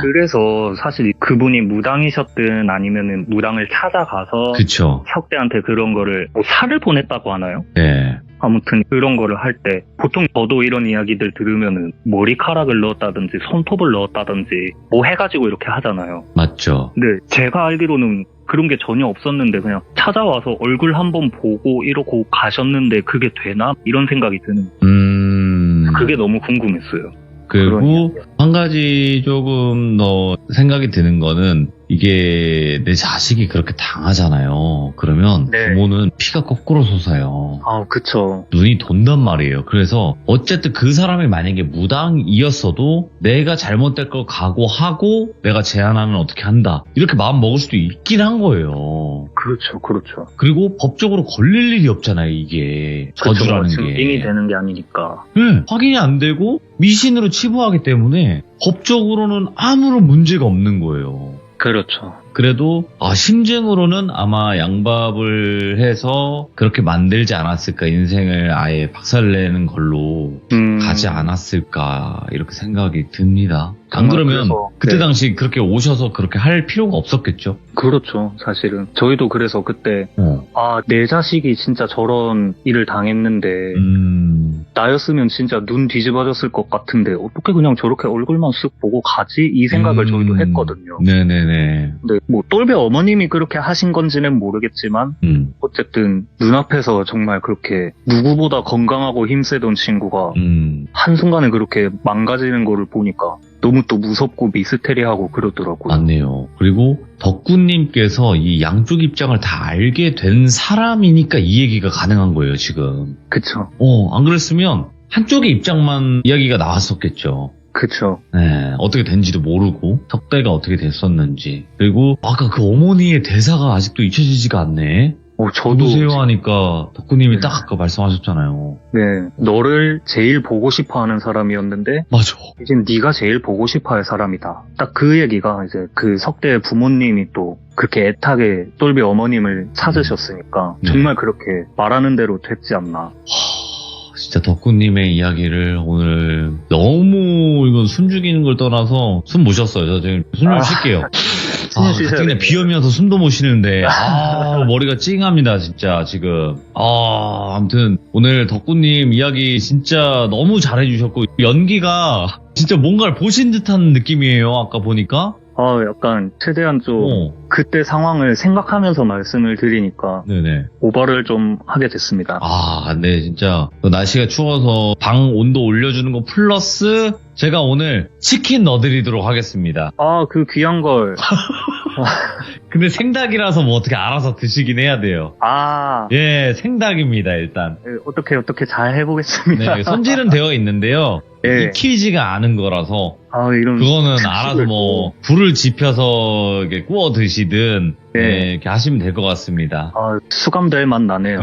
그래서 사실 그분이 무당이셨든 아니면은 무당을 찾아가서 그쵸. 석대한테 그런 거를 뭐 살을 보냈다고 하나요? 네. 아무튼 그런 거를 할 때 보통 저도 이런 이야기들 들으면은 머리카락을 넣었다든지 손톱을 넣었다든지 뭐 해가지고 이렇게 하잖아요. 맞죠. 근데 제가 알기로는 그런 게 전혀 없었는데 그냥 찾아와서 얼굴 한번 보고 이러고 가셨는데 그게 되나? 이런 생각이 드는 그게 너무 궁금했어요. 그리고 한 가지 조금 더 생각이 드는 거는 이게 내 자식이 그렇게 당하잖아요. 그러면 네. 부모는 피가 거꾸로 솟아요. 아, 그쵸. 눈이 돈단 말이에요. 그래서 어쨌든 그 사람이 만약에 무당이었어도 내가 잘못될 걸 각오하고 내가 제안하면 어떻게 한다. 이렇게 마음 먹을 수도 있긴 한 거예요. 그렇죠, 그렇죠. 그리고 법적으로 걸릴 일이 없잖아요, 이게. 저주라는 게. 증빙이 되는 게 아니니까. 네, 확인이 안 되고 미신으로 치부하기 때문에 법적으로는 아무런 문제가 없는 거예요. 그렇죠. 그래도 심증으로는 아마 양밥을 해서 그렇게 만들지 않았을까, 인생을 아예 박살내는 걸로 가지 않았을까 이렇게 생각이 듭니다. 안 그러면 그때 당시 그렇게 오셔서 그렇게 할 필요가 없었겠죠. 그렇죠. 사실은 저희도 그래서 그때 내 자식이 진짜 저런 일을 당했는데 나였으면 진짜 눈 뒤집어졌을 것 같은데 어떻게 그냥 저렇게 얼굴만 쓱 보고 가지? 이 생각을 저희도 했거든요. 네네네. 근데 뭐 똘배 어머님이 그렇게 하신 건지는 모르겠지만 어쨌든 눈앞에서 정말 그렇게 누구보다 건강하고 힘세던 친구가 한순간에 그렇게 망가지는 거를 보니까 너무 또 무섭고 미스테리하고 그러더라고요. 맞네요. 그리고 덕구님께서 이 양쪽 입장을 다 알게 된 사람이니까 이 얘기가 가능한 거예요, 지금. 그쵸. 안 그랬으면 한쪽의 입장만 이야기가 나왔었겠죠. 그쵸. 네, 어떻게 된지도 모르고 석대가 어떻게 됐었는지. 그리고 아까 그 어머니의 대사가 아직도 잊혀지지가 않네. 저도 누구세요 하니까 덕구님이 딱 아까 말씀하셨잖아요. 네, 너를 제일 보고 싶어하는 사람이었는데 맞아. 이제 네가 제일 보고 싶어할 사람이다. 딱 그 얘기가 이제 그 석대 부모님이 또 그렇게 애타게 똘비 어머님을 찾으셨으니까 정말 그렇게 말하는 대로 됐지 않나. 진짜 덕구님의 이야기를 오늘 너무 이건 숨 죽이는 걸 떠나서 숨 못 쉬었어요. 저 지금 숨 좀 쉴게요. 그냥 비염이어서 숨도 못 쉬는데 머리가 찡합니다 진짜 지금. 아무튼 오늘 덕구님 이야기 진짜 너무 잘해주셨고 연기가 진짜 뭔가를 보신 듯한 느낌이에요. 아까 보니까. 약간 최대한 좀 그때 상황을 생각하면서 말씀을 드리니까 네네. 오버를 좀 하게 됐습니다. 네, 진짜 날씨가 추워서 방 온도 올려주는 거 플러스 제가 오늘 치킨 넣어드리도록 하겠습니다. 그 귀한 걸. 근데 생닭이라서 뭐 어떻게 알아서 드시긴 해야 돼요. 예, 생닭입니다, 일단. 어떻게 잘 해보겠습니다. 네, 손질은 되어 있는데요. 익히지가 않은 거라서. 그거는 알아서 뭐, 불을 지펴서 이렇게 구워 드시든, 이렇게 하시면 될 것 같습니다. 수감될 맛 나네요.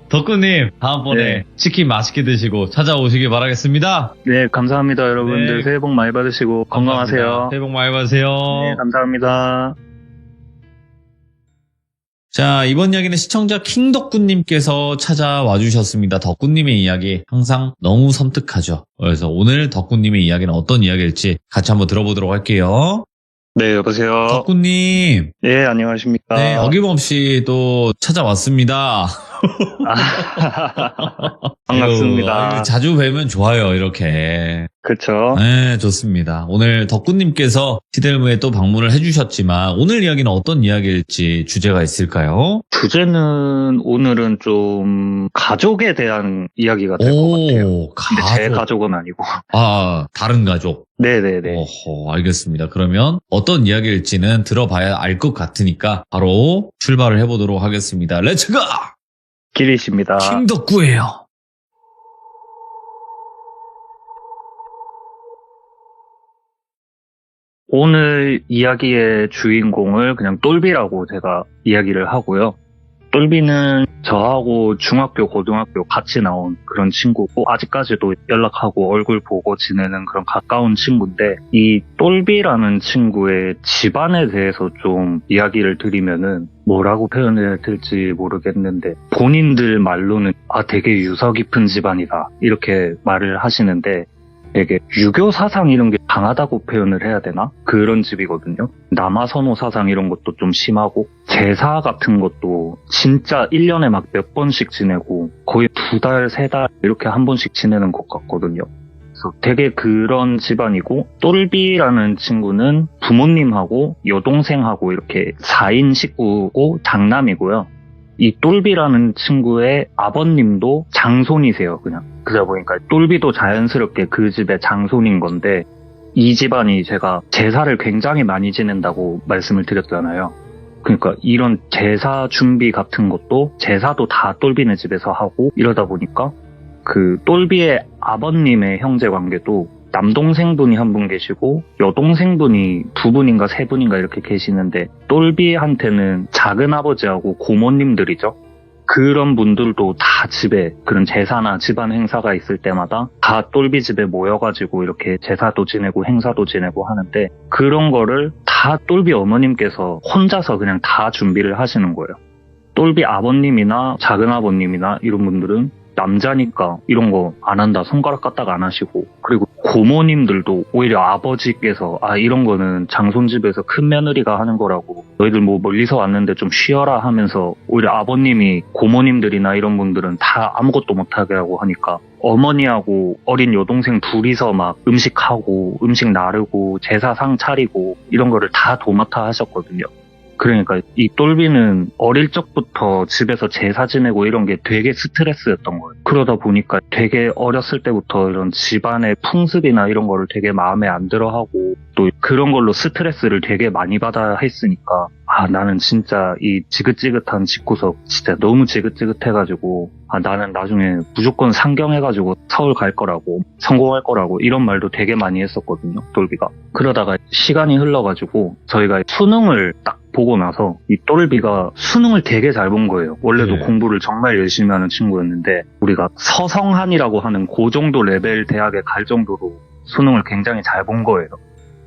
덕구님, 다음번에 치킨 맛있게 드시고 찾아오시길 바라겠습니다. 네, 감사합니다, 여러분들. 네. 새해 복 많이 받으시고 건강하세요. 새해 복 많이 받으세요. 네, 감사합니다. 자, 이번 이야기는 시청자 킹덕구님께서 찾아와 주셨습니다. 덕구님의 이야기 항상 너무 섬뜩하죠. 그래서 오늘 덕구님의 이야기는 어떤 이야기일지 같이 한번 들어보도록 할게요. 네, 여보세요. 덕구님. 네, 안녕하십니까. 네, 어김없이 또 찾아왔습니다. 반갑습니다. 자주 뵈면 좋아요, 이렇게. 그쵸. 네, 좋습니다. 오늘 덕구님께서 시델무에 또 방문을 해주셨지만 오늘 이야기는 어떤 이야기일지 주제가 있을까요? 주제는 오늘은 좀 가족에 대한 이야기가 될 것 같아요. 근데 제 가족은 아니고. 다른 가족. 네네네. 알겠습니다. 그러면 어떤 이야기일지는 들어봐야 알 것 같으니까 바로 출발을 해보도록 하겠습니다. 렛츠고! 길이십니다. 킹덕구예요. 오늘 이야기의 주인공을 그냥 똘비라고 제가 이야기를 하고요. 똘비는 저하고 중학교, 고등학교 같이 나온 그런 친구고 아직까지도 연락하고 얼굴 보고 지내는 그런 가까운 친구인데 이 똘비라는 친구의 집안에 대해서 좀 이야기를 드리면은 뭐라고 표현해야 될지 모르겠는데 본인들 말로는 되게 유서 깊은 집안이다 이렇게 말을 하시는데 되게 유교 사상 이런 게 강하다고 표현을 해야 되나? 그런 집이거든요. 남아선호 사상 이런 것도 좀 심하고 제사 같은 것도 진짜 1년에 막 몇 번씩 지내고 거의 2달, 3달 이렇게 한 번씩 지내는 것 같거든요. 그래서 되게 그런 집안이고 똘비라는 친구는 부모님하고 여동생하고 이렇게 4인 식구고 장남이고요. 이 똘비라는 친구의 아버님도 장손이세요, 그냥. 그러다 보니까 똘비도 자연스럽게 그 집의 장손인 건데, 이 집안이 제가 제사를 굉장히 많이 지낸다고 말씀을 드렸잖아요. 그러니까 이런 제사 준비 같은 것도 제사도 다 똘비네 집에서 하고 이러다 보니까 그 똘비의 아버님의 형제 관계도 남동생분이 한 분 계시고 여동생분이 2분인가 3분인가 이렇게 계시는데 똘비한테는 작은아버지하고 고모님들이죠. 그런 분들도 다 집에 그런 제사나 집안 행사가 있을 때마다 다 똘비 집에 모여가지고 이렇게 제사도 지내고 행사도 지내고 하는데 그런 거를 다 똘비 어머님께서 혼자서 그냥 다 준비를 하시는 거예요. 똘비 아버님이나 작은아버님이나 이런 분들은 남자니까 이런 거 안 한다, 손가락 까딱 안 하시고, 그리고 고모님들도 오히려 아버지께서 이런 거는 장손집에서 큰 며느리가 하는 거라고 너희들 뭐 멀리서 왔는데 좀 쉬어라 하면서 오히려 아버님이 고모님들이나 이런 분들은 다 아무것도 못하게 하고 하니까 어머니하고 어린 여동생 둘이서 막 음식하고 음식 나르고 제사상 차리고 이런 거를 다 도맡아 하셨거든요. 그러니까 이 똘비는 어릴 적부터 집에서 제사 지내고 이런 게 되게 스트레스였던 거예요. 그러다 보니까 되게 어렸을 때부터 이런 집안의 풍습이나 이런 거를 되게 마음에 안 들어하고 또 그런 걸로 스트레스를 되게 많이 받아 했으니까 나는 진짜 이 지긋지긋한 집구석 진짜 너무 지긋지긋해가지고 나는 나중에 무조건 상경해가지고 서울 갈 거라고 성공할 거라고 이런 말도 되게 많이 했었거든요, 똘비가. 그러다가 시간이 흘러가지고 저희가 수능을 딱 보고 나서 이 똘비가 수능을 되게 잘 본 거예요. 원래도 공부를 정말 열심히 하는 친구였는데 우리가 서성한이라고 하는 그 정도 레벨 대학에 갈 정도로 수능을 굉장히 잘 본 거예요.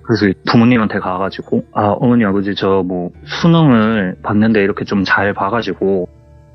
그래서 부모님한테 가가지고 어머니 아버지 저 뭐 수능을 봤는데 이렇게 좀 잘 봐가지고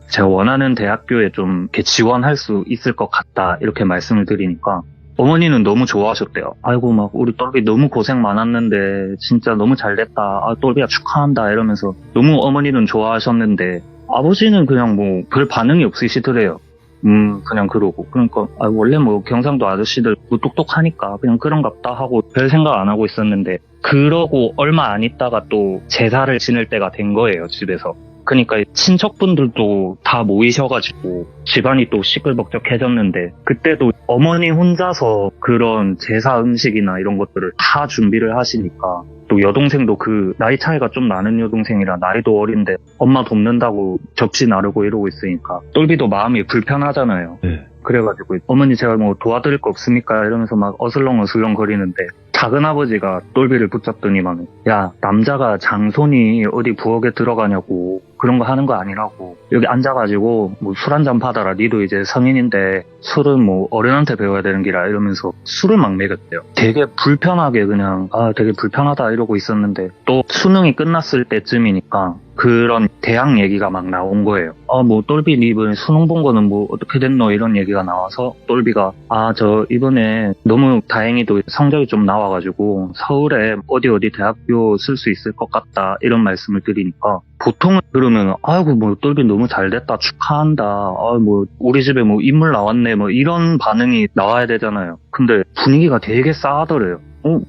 제가 원하는 대학교에 좀 이렇게 지원할 수 있을 것 같다 이렇게 말씀을 드리니까 어머니는 너무 좋아하셨대요. 아이고 막 우리 똘비 너무 고생 많았는데 진짜 너무 잘됐다. 똘비야 축하한다 이러면서 너무 어머니는 좋아하셨는데 아버지는 그냥 뭐 별 반응이 없으시더래요. 그냥 그러고. 그러니까, 원래 뭐 경상도 아저씨들 똑똑하니까 그냥 그런갑다 하고 별 생각 안 하고 있었는데, 그러고 얼마 안 있다가 또 제사를 지낼 때가 된 거예요, 집에서. 그러니까 친척분들도 다 모이셔가지고 집안이 또 시끌벅적해졌는데, 그때도 어머니 혼자서 그런 제사 음식이나 이런 것들을 다 준비를 하시니까, 또 여동생도 그 나이 차이가 좀 나는 여동생이라 나이도 어린데 엄마 돕는다고 접시 나르고 이러고 있으니까 똘비도 마음이 불편하잖아요. 그래가지고 어머니 제가 뭐 도와드릴 거 없습니까? 이러면서 막 어슬렁어슬렁 거리는데 작은아버지가 똘비를 붙잡더니만 야 남자가 장손이 어디 부엌에 들어가냐고 그런 거 하는 거 아니라고 여기 앉아가지고 뭐 술 한잔 받아라 니도 이제 성인인데 술은 뭐 어른한테 배워야 되는 기라 이러면서 술을 막 먹였대요. 되게 불편하게 그냥 되게 불편하다 이러고 있었는데 또 수능이 끝났을 때쯤이니까 그런 대학 얘기가 막 나온 거예요. 뭐 똘비 니 이번에 수능 본 거는 뭐 어떻게 됐노 이런 얘기가 나와서 똘비가 저 이번에 너무 다행히도 성적이 좀 나와가지고 서울에 어디 대학교 쓸 수 있을 것 같다 이런 말씀을 드리니까 보통은 그러면 아이고 뭐 똘비 너무 잘됐다 축하한다 뭐 우리 집에 뭐 인물 나왔네 뭐 이런 반응이 나와야 되잖아요. 근데 분위기가 되게 싸하더래요.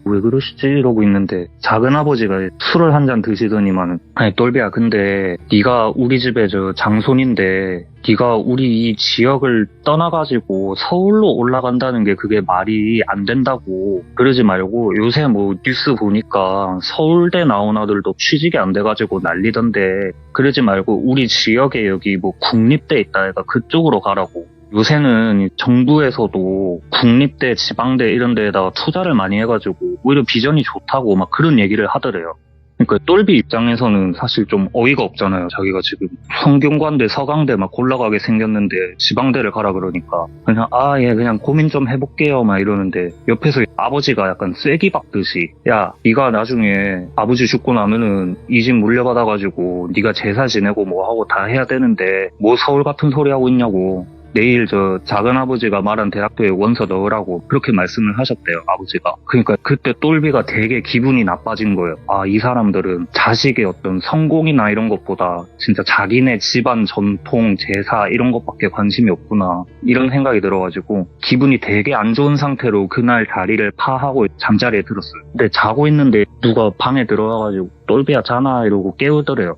왜 그러시지? 이러고 있는데 작은아버지가 술을 한 잔 드시더니만 아니 똘비야 근데 네가 우리 집에 저 장손인데 네가 우리 이 지역을 떠나가지고 서울로 올라간다는 게 그게 말이 안 된다고 그러지 말고 요새 뭐 뉴스 보니까 서울대 나온 아들도 취직이 안 돼가지고 난리던데 그러지 말고 우리 지역에 여기 뭐 국립대 있다 해가 그쪽으로 가라고. 요새는 정부에서도 국립대, 지방대 이런 데에다가 투자를 많이 해가지고 오히려 비전이 좋다고 막 그런 얘기를 하더래요. 그러니까 똘비 입장에서는 사실 좀 어이가 없잖아요. 자기가 지금 성균관대, 서강대 막 골라가게 생겼는데 지방대를 가라 그러니까 그냥 그냥 고민 좀 해볼게요 막 이러는데 옆에서 아버지가 약간 쐐기 박듯이 야 네가 나중에 아버지 죽고 나면은 이 집 물려받아가지고 네가 제사 지내고 뭐 하고 다 해야 되는데 뭐 서울 같은 소리 하고 있냐고 내일 저 작은아버지가 말한 대학교에 원서 넣으라고 그렇게 말씀을 하셨대요, 아버지가. 그러니까 그때 똘비가 되게 기분이 나빠진 거예요. 아, 이 사람들은 자식의 어떤 성공이나 이런 것보다 진짜 자기네 집안 전통, 제사 이런 것밖에 관심이 없구나. 이런 생각이 들어가지고 기분이 되게 안 좋은 상태로 그날 자리를 파하고 잠자리에 들었어요. 근데 자고 있는데 누가 방에 들어와가지고 똘비야 자나 이러고 깨우더래요.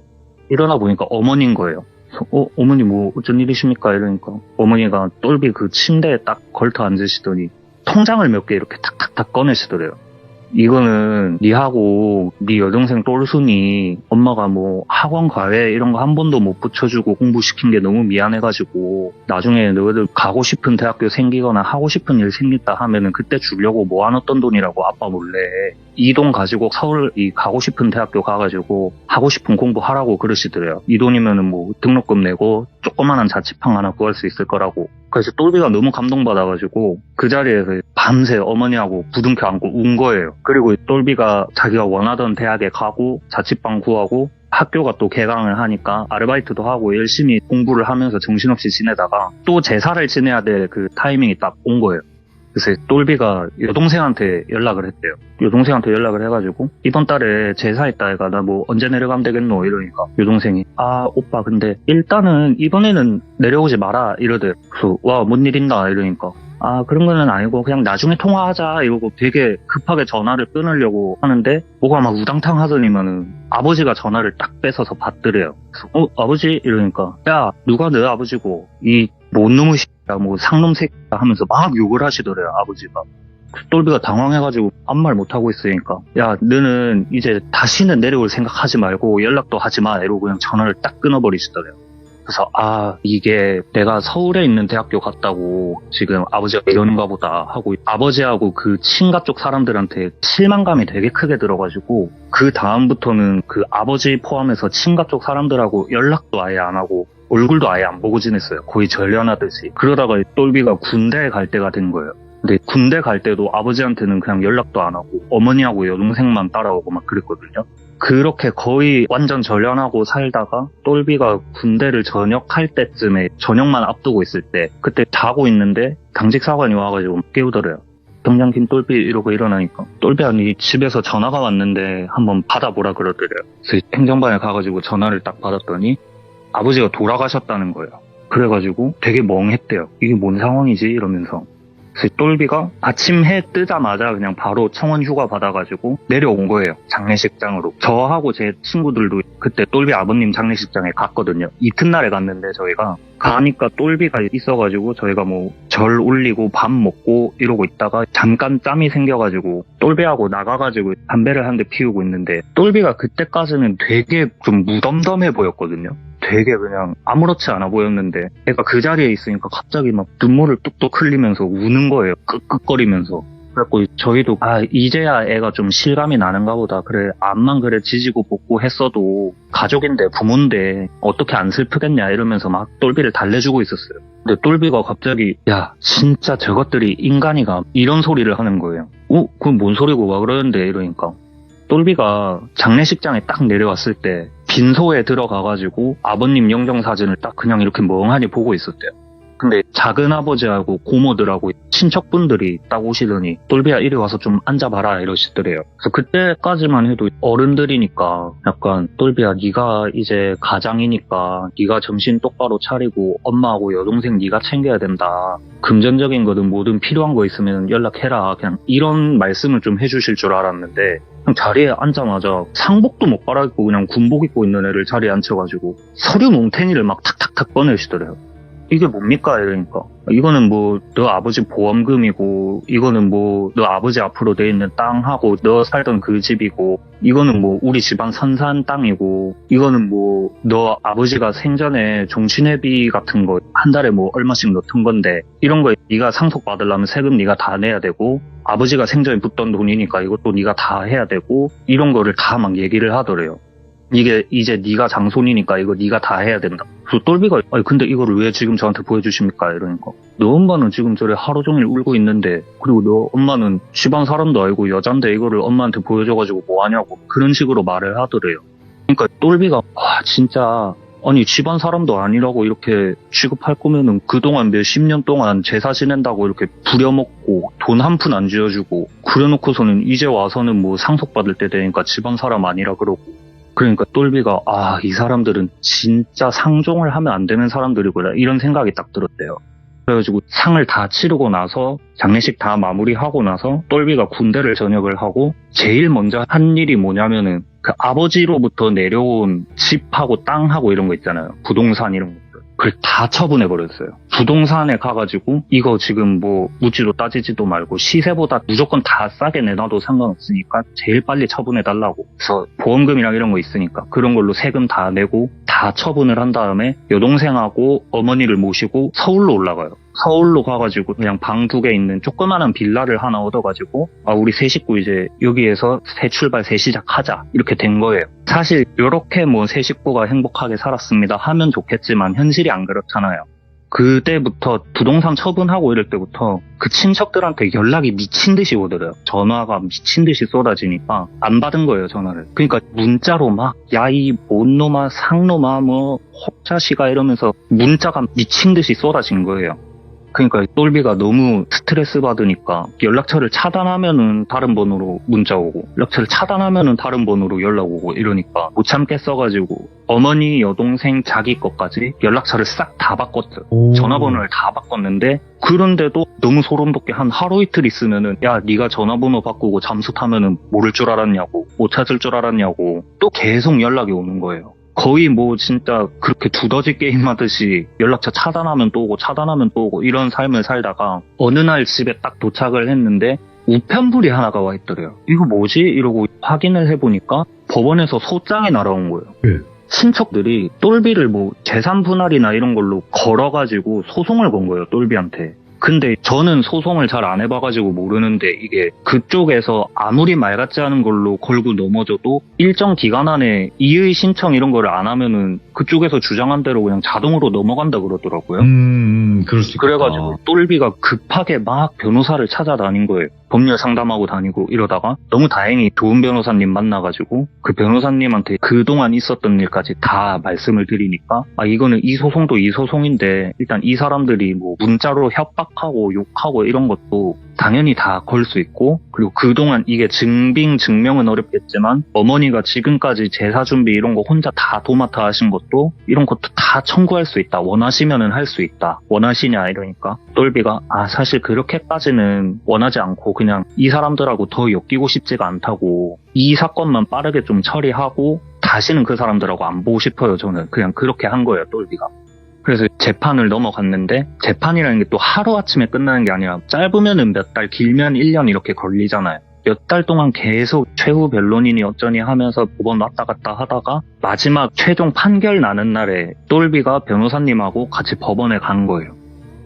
일어나 보니까 어머니인 거예요. 어머니 뭐 어쩐 일이십니까? 이러니까 어머니가 똘비 그 침대에 딱 걸터 앉으시더니 통장을 몇 개 이렇게 탁탁탁 꺼내시더래요. 이거는 니하고 니 여동생 똘순이 엄마가 뭐 학원 과외 이런 거 한 번도 못 붙여주고 공부시킨 게 너무 미안해가지고 나중에 너희들 가고 싶은 대학교 생기거나 하고 싶은 일 생겼다 하면은 그때 주려고 모아놨던 돈이라고 아빠 몰래 이 돈 가지고 서울 이 가고 싶은 대학교 가가지고 하고 싶은 공부하라고 그러시더래요. 이 돈이면은 뭐 등록금 내고 조그만한 자취방 하나 구할 수 있을 거라고. 그래서 똘비가 너무 감동받아가지고 그 자리에서 밤새 어머니하고 부둥켜 안고 운 거예요. 그리고 똘비가 자기가 원하던 대학에 가고 자취방 구하고 학교가 또 개강을 하니까 아르바이트도 하고 열심히 공부를 하면서 정신없이 지내다가 또 제사를 지내야 될 그 타이밍이 딱 온 거예요. 그래서 똘비가 여동생한테 연락을 했대요. 여동생한테 연락을 해가지고 이번 달에 제사 있다 해가 나 뭐 언제 내려가면 되겠노 이러니까 여동생이 아 오빠 근데 일단은 이번에는 내려오지 마라 이러대. 그래서 와 뭔 일 있나 이러니까 아 그런 거는 아니고 그냥 나중에 통화하자 이러고 되게 급하게 전화를 끊으려고 하는데 뭐가 막 우당탕 하더니만은 아버지가 전화를 딱 뺏어서 받더래요. 그래서 아버지 이러니까 야 누가 너 아버지고 이 뭔 놈의 새끼야 뭐 상놈 새끼야 하면서 막 욕을 하시더래요 아버지가. 똘비가 당황해가지고 아무 말 못하고 있으니까 야 너는 이제 다시는 내려올 생각하지 말고 연락도 하지 마 이러고 그냥 전화를 딱 끊어버리시더래요. 그래서 아 이게 내가 서울에 있는 대학교 갔다고 지금 아버지가 이러는가 보다 하고 아버지하고 그 친가 쪽 사람들한테 실망감이 되게 크게 들어가지고 그 다음부터는 그 아버지 포함해서 친가 쪽 사람들하고 연락도 아예 안 하고 얼굴도 아예 안 보고 지냈어요. 거의 전련하듯이. 그러다가 똘비가 군대에 갈 때가 된 거예요. 근데 군대 갈 때도 아버지한테는 그냥 연락도 안 하고 어머니하고 여동생만 따라오고 막 그랬거든요. 그렇게 거의 완전 전련하고 살다가 똘비가 군대를 전역할 때쯤에 전역만 앞두고 있을 때 그때 자고 있는데 당직사관이 와가지고 깨우더래요. 경장 김똘비 이러고 일어나니까 똘비야 니 집에서 전화가 왔는데 한번 받아보라 그러더래요. 그래서 행정반에 가가지고 전화를 딱 받았더니 아버지가 돌아가셨다는 거예요. 그래가지고 되게 멍했대요. 이게 뭔 상황이지 이러면서. 그래서 똘비가 아침 해 뜨자마자 그냥 바로 청원 휴가 받아가지고 내려온 거예요. 장례식장으로. 저하고 제 친구들도 그때 똘비 아버님 장례식장에 갔거든요. 이튿날에 갔는데 저희가 가니까 똘비가 있어가지고 저희가 뭐 절 올리고 밥 먹고 이러고 있다가 잠깐 짬이 생겨가지고 똘비하고 나가가지고 담배를 한 대 피우고 있는데 똘비가 그때까지는 되게 좀 무덤덤해 보였거든요. 되게 그냥 아무렇지 않아 보였는데 애가 그 자리에 있으니까 갑자기 막 눈물을 뚝뚝 흘리면서 우는 거예요. 끄끄거리면서. 그래갖고 저희도 이제야 애가 좀 실감이 나는가 보다. 그래 암만 그래 지지고 볶고 했어도 가족인데 부모인데 어떻게 안 슬프겠냐 이러면서 막 똘비를 달래주고 있었어요. 근데 똘비가 갑자기 야 진짜 저것들이 인간이가 이런 소리를 하는 거예요. 그건 뭔 소리고 막 그러는데 이러니까 똘비가 장례식장에 딱 내려왔을 때 빈소에 들어가가지고 아버님 영정사진을 딱 그냥 이렇게 멍하니 보고 있었대요. 근데 작은아버지하고 고모들하고 친척분들이 딱 오시더니 똘비야 이리 와서 좀 앉아봐라 이러시더래요. 그래서 그때까지만 해도 어른들이니까 약간 똘비야 네가 이제 가장이니까 네가 정신 똑바로 차리고 엄마하고 여동생 네가 챙겨야 된다. 금전적인 거든 뭐든 필요한 거 있으면 연락해라. 그냥 이런 말씀을 좀 해주실 줄 알았는데 그냥 자리에 앉자마자 상복도 못 갈아입고 그냥 군복 입고 있는 애를 자리에 앉혀가지고 서류 뭉탱이를 막 탁탁탁 꺼내시더래요. 이게 뭡니까? 이러니까 이거는 뭐 너 아버지 보험금이고 이거는 뭐 너 아버지 앞으로 돼 있는 땅하고 너 살던 그 집이고 이거는 뭐 우리 집안 선산 땅이고 이거는 뭐 너 아버지가 생전에 종친회비 같은 거 한 달에 뭐 얼마씩 넣던 건데 이런 거 네가 상속 받으려면 세금 네가 다 내야 되고 아버지가 생전에 붓던 돈이니까 이것도 네가 다 해야 되고 이런 거를 다 막 얘기를 하더래요. 이게 이제 네가 장손이니까 이거 네가 다 해야 된다. 그래서 똘비가 아니 근데 이거를 왜 지금 저한테 보여주십니까? 이러니까 너 엄마는 지금 저래 하루 종일 울고 있는데 그리고 너 엄마는 집안 사람도 알고 여잔데 이거를 엄마한테 보여줘가지고 뭐하냐고 그런 식으로 말을 하더래요. 그러니까 똘비가 와 진짜 아니 집안 사람도 아니라고 이렇게 취급할 거면은 그동안 몇십 년 동안 제사 지낸다고 이렇게 부려먹고 돈 한 푼 안 쥐어주고 그래놓고서는 이제 와서는 뭐 상속받을 때 되니까 집안 사람 아니라 그러고. 그러니까 똘비가 이 사람들은 진짜 상종을 하면 안 되는 사람들이구나 이런 생각이 딱 들었대요. 그래가지고 상을 다 치르고 나서 장례식 다 마무리하고 나서 똘비가 군대를 전역을 하고 제일 먼저 한 일이 뭐냐면은 그 아버지로부터 내려온 집하고 땅하고 이런 거 있잖아요. 부동산 이런 것들. 그걸 다 처분해버렸어요. 부동산에 가가지고 이거 지금 뭐 묻지도 따지지도 말고 시세보다 무조건 다 싸게 내놔도 상관없으니까 제일 빨리 처분해달라고. 그래서 보험금이랑 이런 거 있으니까 그런 걸로 세금 다 내고 다 처분을 한 다음에 여동생하고 어머니를 모시고 서울로 올라가요. 서울로 가가지고 그냥 방 2개 있는 조그마한 빌라를 하나 얻어가지고 우리 세 식구 이제 여기에서 새 출발 새 시작하자 이렇게 된 거예요. 사실 이렇게 뭐 세 식구가 행복하게 살았습니다 하면 좋겠지만 현실이 안 그렇잖아요. 그때부터 부동산 처분하고 이럴 때부터 그 친척들한테 연락이 미친 듯이 오더래요. 전화가 미친 듯이 쏟아지니까 안 받은 거예요, 전화를. 그러니까 문자로 막 야 이 뭔 놈아 상놈아 뭐 혹자시가 이러면서 문자가 미친 듯이 쏟아진 거예요. 그러니까 똘비가 너무 스트레스 받으니까 연락처를 차단하면은 다른 번호로 문자 오고 연락처를 차단하면은 다른 번호로 연락 오고 이러니까 못 참겠어가지고 어머니, 여동생, 자기 것까지 연락처를 싹 다 바꿨어요. 전화번호를 다 바꿨는데 그런데도 너무 소름 돋게 한 하루 이틀 있으면은 야 네가 전화번호 바꾸고 잠수 타면은 모를 줄 알았냐고 못 찾을 줄 알았냐고 또 계속 연락이 오는 거예요. 거의 뭐 진짜 그렇게 두더지 게임 하듯이 연락처 차단하면 또 오고 차단하면 또 오고 이런 삶을 살다가 어느 날 집에 딱 도착을 했는데 우편물이 하나가 와 있더래요. 이거 뭐지? 이러고 확인을 해보니까 법원에서 소장이 날아온 거예요. 네. 친척들이 똘비를 뭐 재산 분할이나 이런 걸로 걸어가지고 소송을 건 거예요. 똘비한테. 근데 저는 소송을 잘 안 해봐가지고 모르는데 이게 그쪽에서 아무리 말 같지 않은 걸로 걸고 넘어져도 일정 기간 안에 이의 신청 이런 거를 안 하면은 그쪽에서 주장한 대로 그냥 자동으로 넘어간다 그러더라고요. 그럴 수 있겠다. 그래가지고 똘비가 급하게 막 변호사를 찾아다닌 거예요. 법률 상담하고 다니고 이러다가 너무 다행히 좋은 변호사님 만나가지고 그 변호사님한테 그동안 있었던 일까지 다 말씀을 드리니까 이거는 이 소송도 이 소송인데 일단 이 사람들이 뭐 문자로 협박하고 욕하고 이런 것도 당연히 다 걸 수 있고 그리고 그동안 이게 증명은 어렵겠지만 어머니가 지금까지 제사 준비 이런 거 혼자 다 도맡아 하신 것도 이런 것도 다 청구할 수 있다. 원하시면은 할 수 있다. 원하시냐 이러니까 똘비가 사실 그렇게까지는 원하지 않고 그냥 이 사람들하고 더 엮이고 싶지가 않다고 이 사건만 빠르게 좀 처리하고 다시는 그 사람들하고 안 보고 싶어요. 저는 그냥 그렇게 한 거예요. 똘비가. 그래서 재판을 넘어갔는데 재판이라는 게 또 하루아침에 끝나는 게 아니라 짧으면은 몇 달 길면 1년 이렇게 걸리잖아요. 몇 달 동안 계속 최후 변론인이 어쩌니 하면서 법원 왔다 갔다 하다가 마지막 최종 판결 나는 날에 똘비가 변호사님하고 같이 법원에 간 거예요.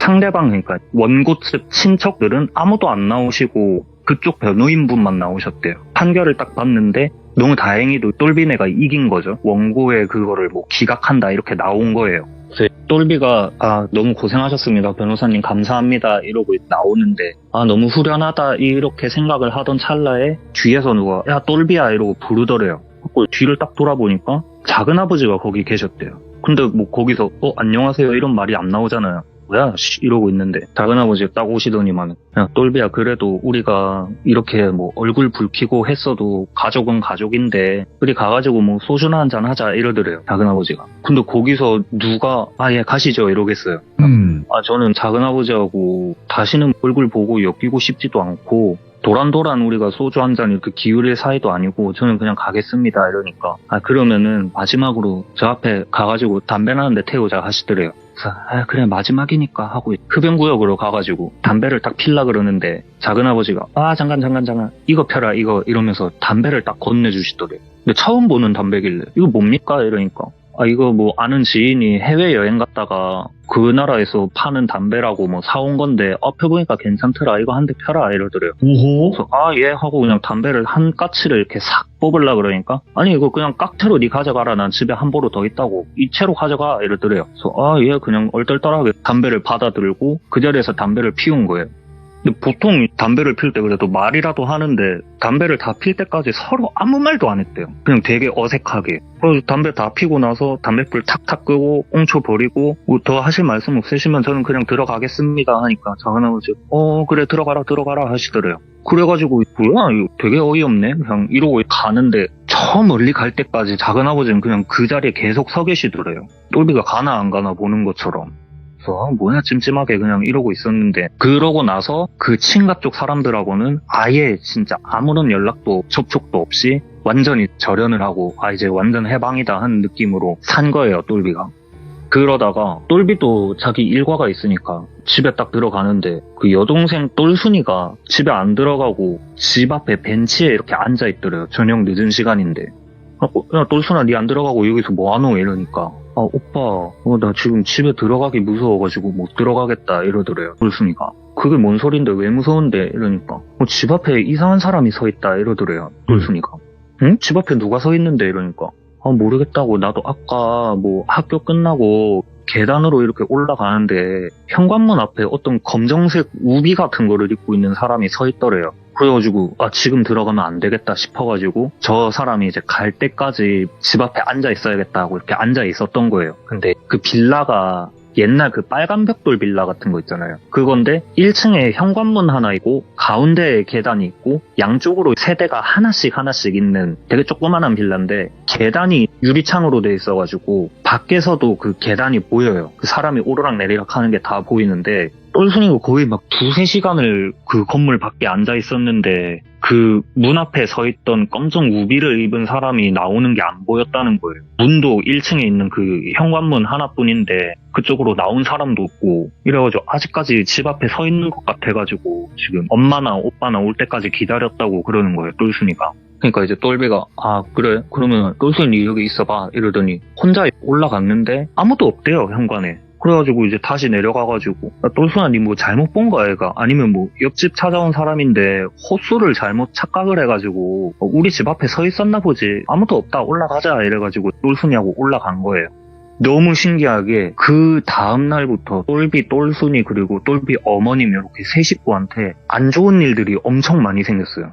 상대방 그러니까 원고 측 친척들은 아무도 안 나오시고 그쪽 변호인분만 나오셨대요. 판결을 딱 봤는데 너무 다행히도 똘비네가 이긴 거죠. 원고의 그거를 뭐 기각한다 이렇게 나온 거예요. 그래서 똘비가 너무 고생하셨습니다. 변호사님 감사합니다. 이러고 나오는데 너무 후련하다 이렇게 생각을 하던 찰나에 뒤에서 누가 야 똘비야 이러고 부르더래요. 뒤를 딱 돌아보니까 작은아버지가 거기 계셨대요. 근데 뭐 거기서 안녕하세요 이런 말이 안 나오잖아요. 뭐야 이러고 있는데 작은아버지가 딱 오시더니만 야 똘비야 그래도 우리가 이렇게 뭐 얼굴 붉히고 했어도 가족은 가족인데 우리 가가지고 뭐 소주나 한잔 하자 이러더래요 작은아버지가. 근데 거기서 누가 예 가시죠 이러겠어요. 저는 작은아버지하고 다시는 얼굴 보고 엮이고 싶지도 않고 도란도란 우리가 소주 한 잔 이렇게 기울일 사이도 아니고 저는 그냥 가겠습니다 이러니까 그러면은 마지막으로 저 앞에 가가지고 담배나 한 대 태우자 하시더래요. 그래서 그래 마지막이니까 하고 흡연구역으로 가가지고 담배를 딱 필라 그러는데 작은아버지가 잠깐 이거 펴라 이거 이러면서 담배를 딱 건네주시더래요. 근데 처음 보는 담배길래 이거 뭡니까 이러니까 이거 뭐 아는 지인이 해외여행 갔다가 그 나라에서 파는 담배라고 뭐 사온 건데 펴보니까 괜찮더라 이거 한 대 펴라 이러더래요. 오호. 그래서 예 하고 그냥 담배를 한 까치를 이렇게 싹 뽑으려고 그러니까 아니 이거 그냥 깍채로 네 가져가라 난 집에 한 보루 더 있다고 이 채로 가져가 이러더래요. 그래서 예 그냥 얼떨떨하게 담배를 받아들고 그 자리에서 담배를 피운 거예요. 근데 보통 담배를 필 때 그래도 말이라도 하는데 담배를 다 필 때까지 서로 아무 말도 안 했대요. 그냥 되게 어색하게. 그래서 담배 다 피고 나서 담배불 탁탁 끄고 꽁초 버리고 뭐 더 하실 말씀 없으시면 저는 그냥 들어가겠습니다 하니까 작은아버지 그래 들어가라 하시더래요. 그래가지고 뭐야 이거 되게 어이없네 그냥 이러고 가는데 저 멀리 갈 때까지 작은아버지는 그냥 그 자리에 계속 서 계시더래요. 똘비가 가나 안 가나 보는 것처럼. 뭐야 찜찜하게 그냥 이러고 있었는데 그러고 나서 그 친가 쪽 사람들하고는 아예 진짜 아무런 연락도 접촉도 없이 완전히 절연을 하고 이제 완전 해방이다 하는 느낌으로 산 거예요 똘비가. 그러다가 똘비도 자기 일과가 있으니까 집에 딱 들어가는데 그 여동생 똘순이가 집에 안 들어가고 집 앞에 벤치에 이렇게 앉아있더래요. 저녁 늦은 시간인데. 야 똘순아 니 안 들어가고 여기서 뭐하노 이러니까 오빠 나 지금 집에 들어가기 무서워가지고 못 들어가겠다 이러더래요 똘순이가. 그게 뭔 소린데 왜 무서운데 이러니까 집 앞에 이상한 사람이 서 있다 이러더래요 똘순이가. 응? 집 앞에 누가 서 있는데 이러니까 모르겠다고 나도 아까 뭐 학교 끝나고 계단으로 이렇게 올라가는데 현관문 앞에 어떤 검정색 우비 같은 거를 입고 있는 사람이 서 있더래요. 그래가지고 지금 들어가면 안 되겠다 싶어가지고 저 사람이 이제 갈 때까지 집 앞에 앉아 있어야겠다고 이렇게 앉아 있었던 거예요. 근데 그 빌라가 옛날 그 빨간 벽돌 빌라 같은 거 있잖아요. 그건데 1층에 현관문 하나 있고 가운데에 계단이 있고 양쪽으로 세대가 하나씩 있는 되게 조그만한 빌라인데 계단이 유리창으로 돼 있어가지고 밖에서도 그 계단이 보여요. 그 사람이 오르락 내리락 하는 게 다 보이는데 똘순이가 거의 막 2-3시간을 그 건물 밖에 앉아 있었는데 그 문 앞에 서 있던 검정 우비를 입은 사람이 나오는 게 안 보였다는 거예요. 문도 1층에 있는 그 현관문 하나뿐인데 그쪽으로 나온 사람도 없고 이래가지고 아직까지 집 앞에 서 있는 것 같아가지고 지금 엄마나 오빠나 올 때까지 기다렸다고 그러는 거예요 똘순이가. 그러니까 이제 똘비가 그래 그러면 똘순이 여기 있어봐 이러더니 혼자 올라갔는데 아무도 없대요 현관에. 그래가지고 이제 다시 내려가가지고 똘순아 니 뭐 잘못 본 거야 얘가 아니면 뭐 옆집 찾아온 사람인데 호수를 잘못 착각을 해가지고 우리 집 앞에 서 있었나 보지 아무도 없다 올라가자 이래가지고 똘순이하고 올라간 거예요. 너무 신기하게 그 다음날부터 똘비 똘순이 그리고 똘비 어머님 이렇게 세 식구한테 안 좋은 일들이 엄청 많이 생겼어요.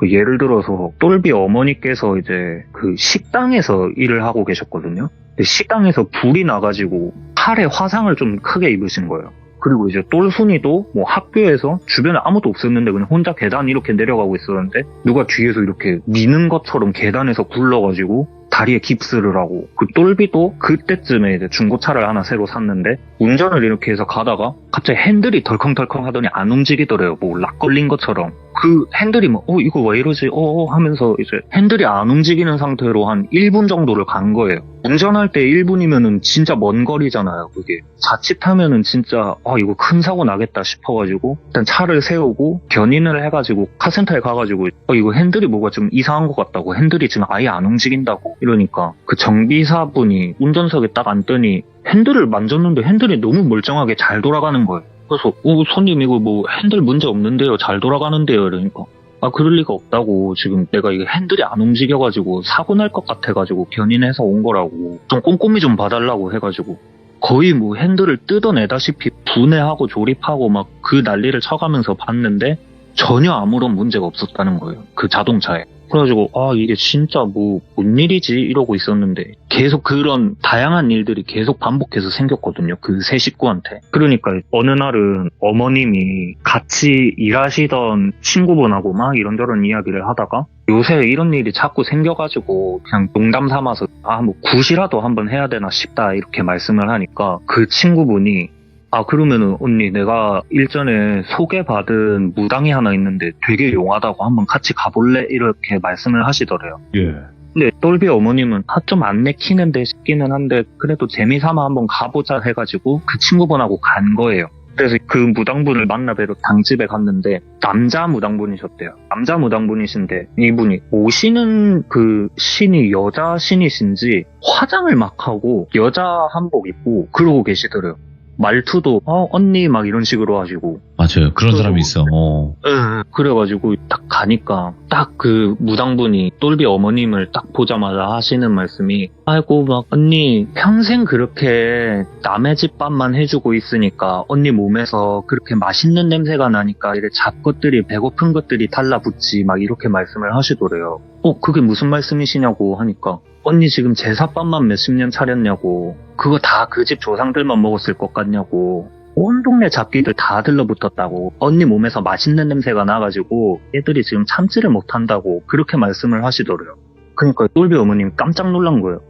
예를 들어서 똘비 어머니께서 이제 그 식당에서 일을 하고 계셨거든요. 근데 식당에서 불이 나가지고 팔에 화상을 좀 크게 입으신 거예요. 그리고 이제 똘순이도 뭐 학교에서 주변에 아무도 없었는데 그냥 혼자 계단 이렇게 내려가고 있었는데 누가 뒤에서 이렇게 미는 것처럼 계단에서 굴러가지고 다리에 깁스를 하고 그 똘비도 그때쯤에 이제 중고차를 하나 새로 샀는데 운전을 이렇게 해서 가다가 갑자기 핸들이 덜컹덜컹 하더니 안 움직이더래요. 뭐 락 걸린 것처럼. 그 핸들이 뭐 이거 왜 이러지 하면서 이제 핸들이 안 움직이는 상태로 한 1분 정도를 간 거예요. 운전할 때 1분이면은 진짜 먼 거리잖아요 그게. 자칫하면은 진짜 이거 큰 사고 나겠다 싶어가지고 일단 차를 세우고 견인을 해가지고 카센터에 가가지고 이거 핸들이 뭐가 좀 이상한 것 같다고 핸들이 지금 아예 안 움직인다고 이러니까 그 정비사분이 운전석에 딱 앉더니 핸들을 만졌는데 핸들이 너무 멀쩡하게 잘 돌아가는 거예요. 그래서 손님 이거 뭐 핸들 문제 없는데요 잘 돌아가는데요 이러니까 그럴 리가 없다고 지금 내가 이거 핸들이 안 움직여가지고 사고 날 것 같아가지고 견인해서 온 거라고 좀 꼼꼼히 좀 봐달라고 해가지고 거의 뭐 핸들을 뜯어내다시피 분해하고 조립하고 막 그 난리를 쳐가면서 봤는데 전혀 아무런 문제가 없었다는 거예요 그 자동차에. 그래가지고 이게 진짜 뭔 일이지 이러고 있었는데 계속 그런 다양한 일들이 계속 반복해서 생겼거든요 그 세 식구한테. 그러니까 어느 날은 어머님이 같이 일하시던 친구분하고 막 이런저런 이야기를 하다가 요새 이런 일이 자꾸 생겨가지고 그냥 농담 삼아서 뭐 굿이라도 한번 해야 되나 싶다 이렇게 말씀을 하니까 그 친구분이 그러면은 언니 내가 일전에 소개받은 무당이 하나 있는데 되게 용하다고 한번 같이 가볼래? 이렇게 말씀을 하시더래요. 예. 근데 똘비 어머님은 좀 안 내키는데 싶기는 한데 그래도 재미삼아 한번 가보자 해가지고 그 친구분하고 간 거예요. 그래서 그 무당분을 만나 뵈러 당집에 갔는데 남자 무당분이셨대요. 남자 무당분이신데 이분이 오시는 그 신이 여자 신이신지 화장을 막 하고 여자 한복 입고 그러고 계시더래요. 말투도 언니 막 이런 식으로 하시고. 맞아요 그런 사람이 있어. 그래가지고 딱 가니까 딱 그 무당분이 똘비 어머님을 딱 보자마자 하시는 말씀이 아이고 막 언니 평생 그렇게 남의 집 밥만 해주고 있으니까 언니 몸에서 그렇게 맛있는 냄새가 나니까 이래 잡것들이 배고픈 것들이 달라붙지 막 이렇게 말씀을 하시더래요. 그게 무슨 말씀이시냐고 하니까 언니 지금 제사밥만 몇십 년 차렸냐고 그거 다 그 집 조상들만 먹었을 것 같냐고 온 동네 잡기들 다 들러붙었다고 언니 몸에서 맛있는 냄새가 나가지고 애들이 지금 참지를 못한다고 그렇게 말씀을 하시더래요. 그러니까 똘비 어머님이 깜짝 놀란 거예요.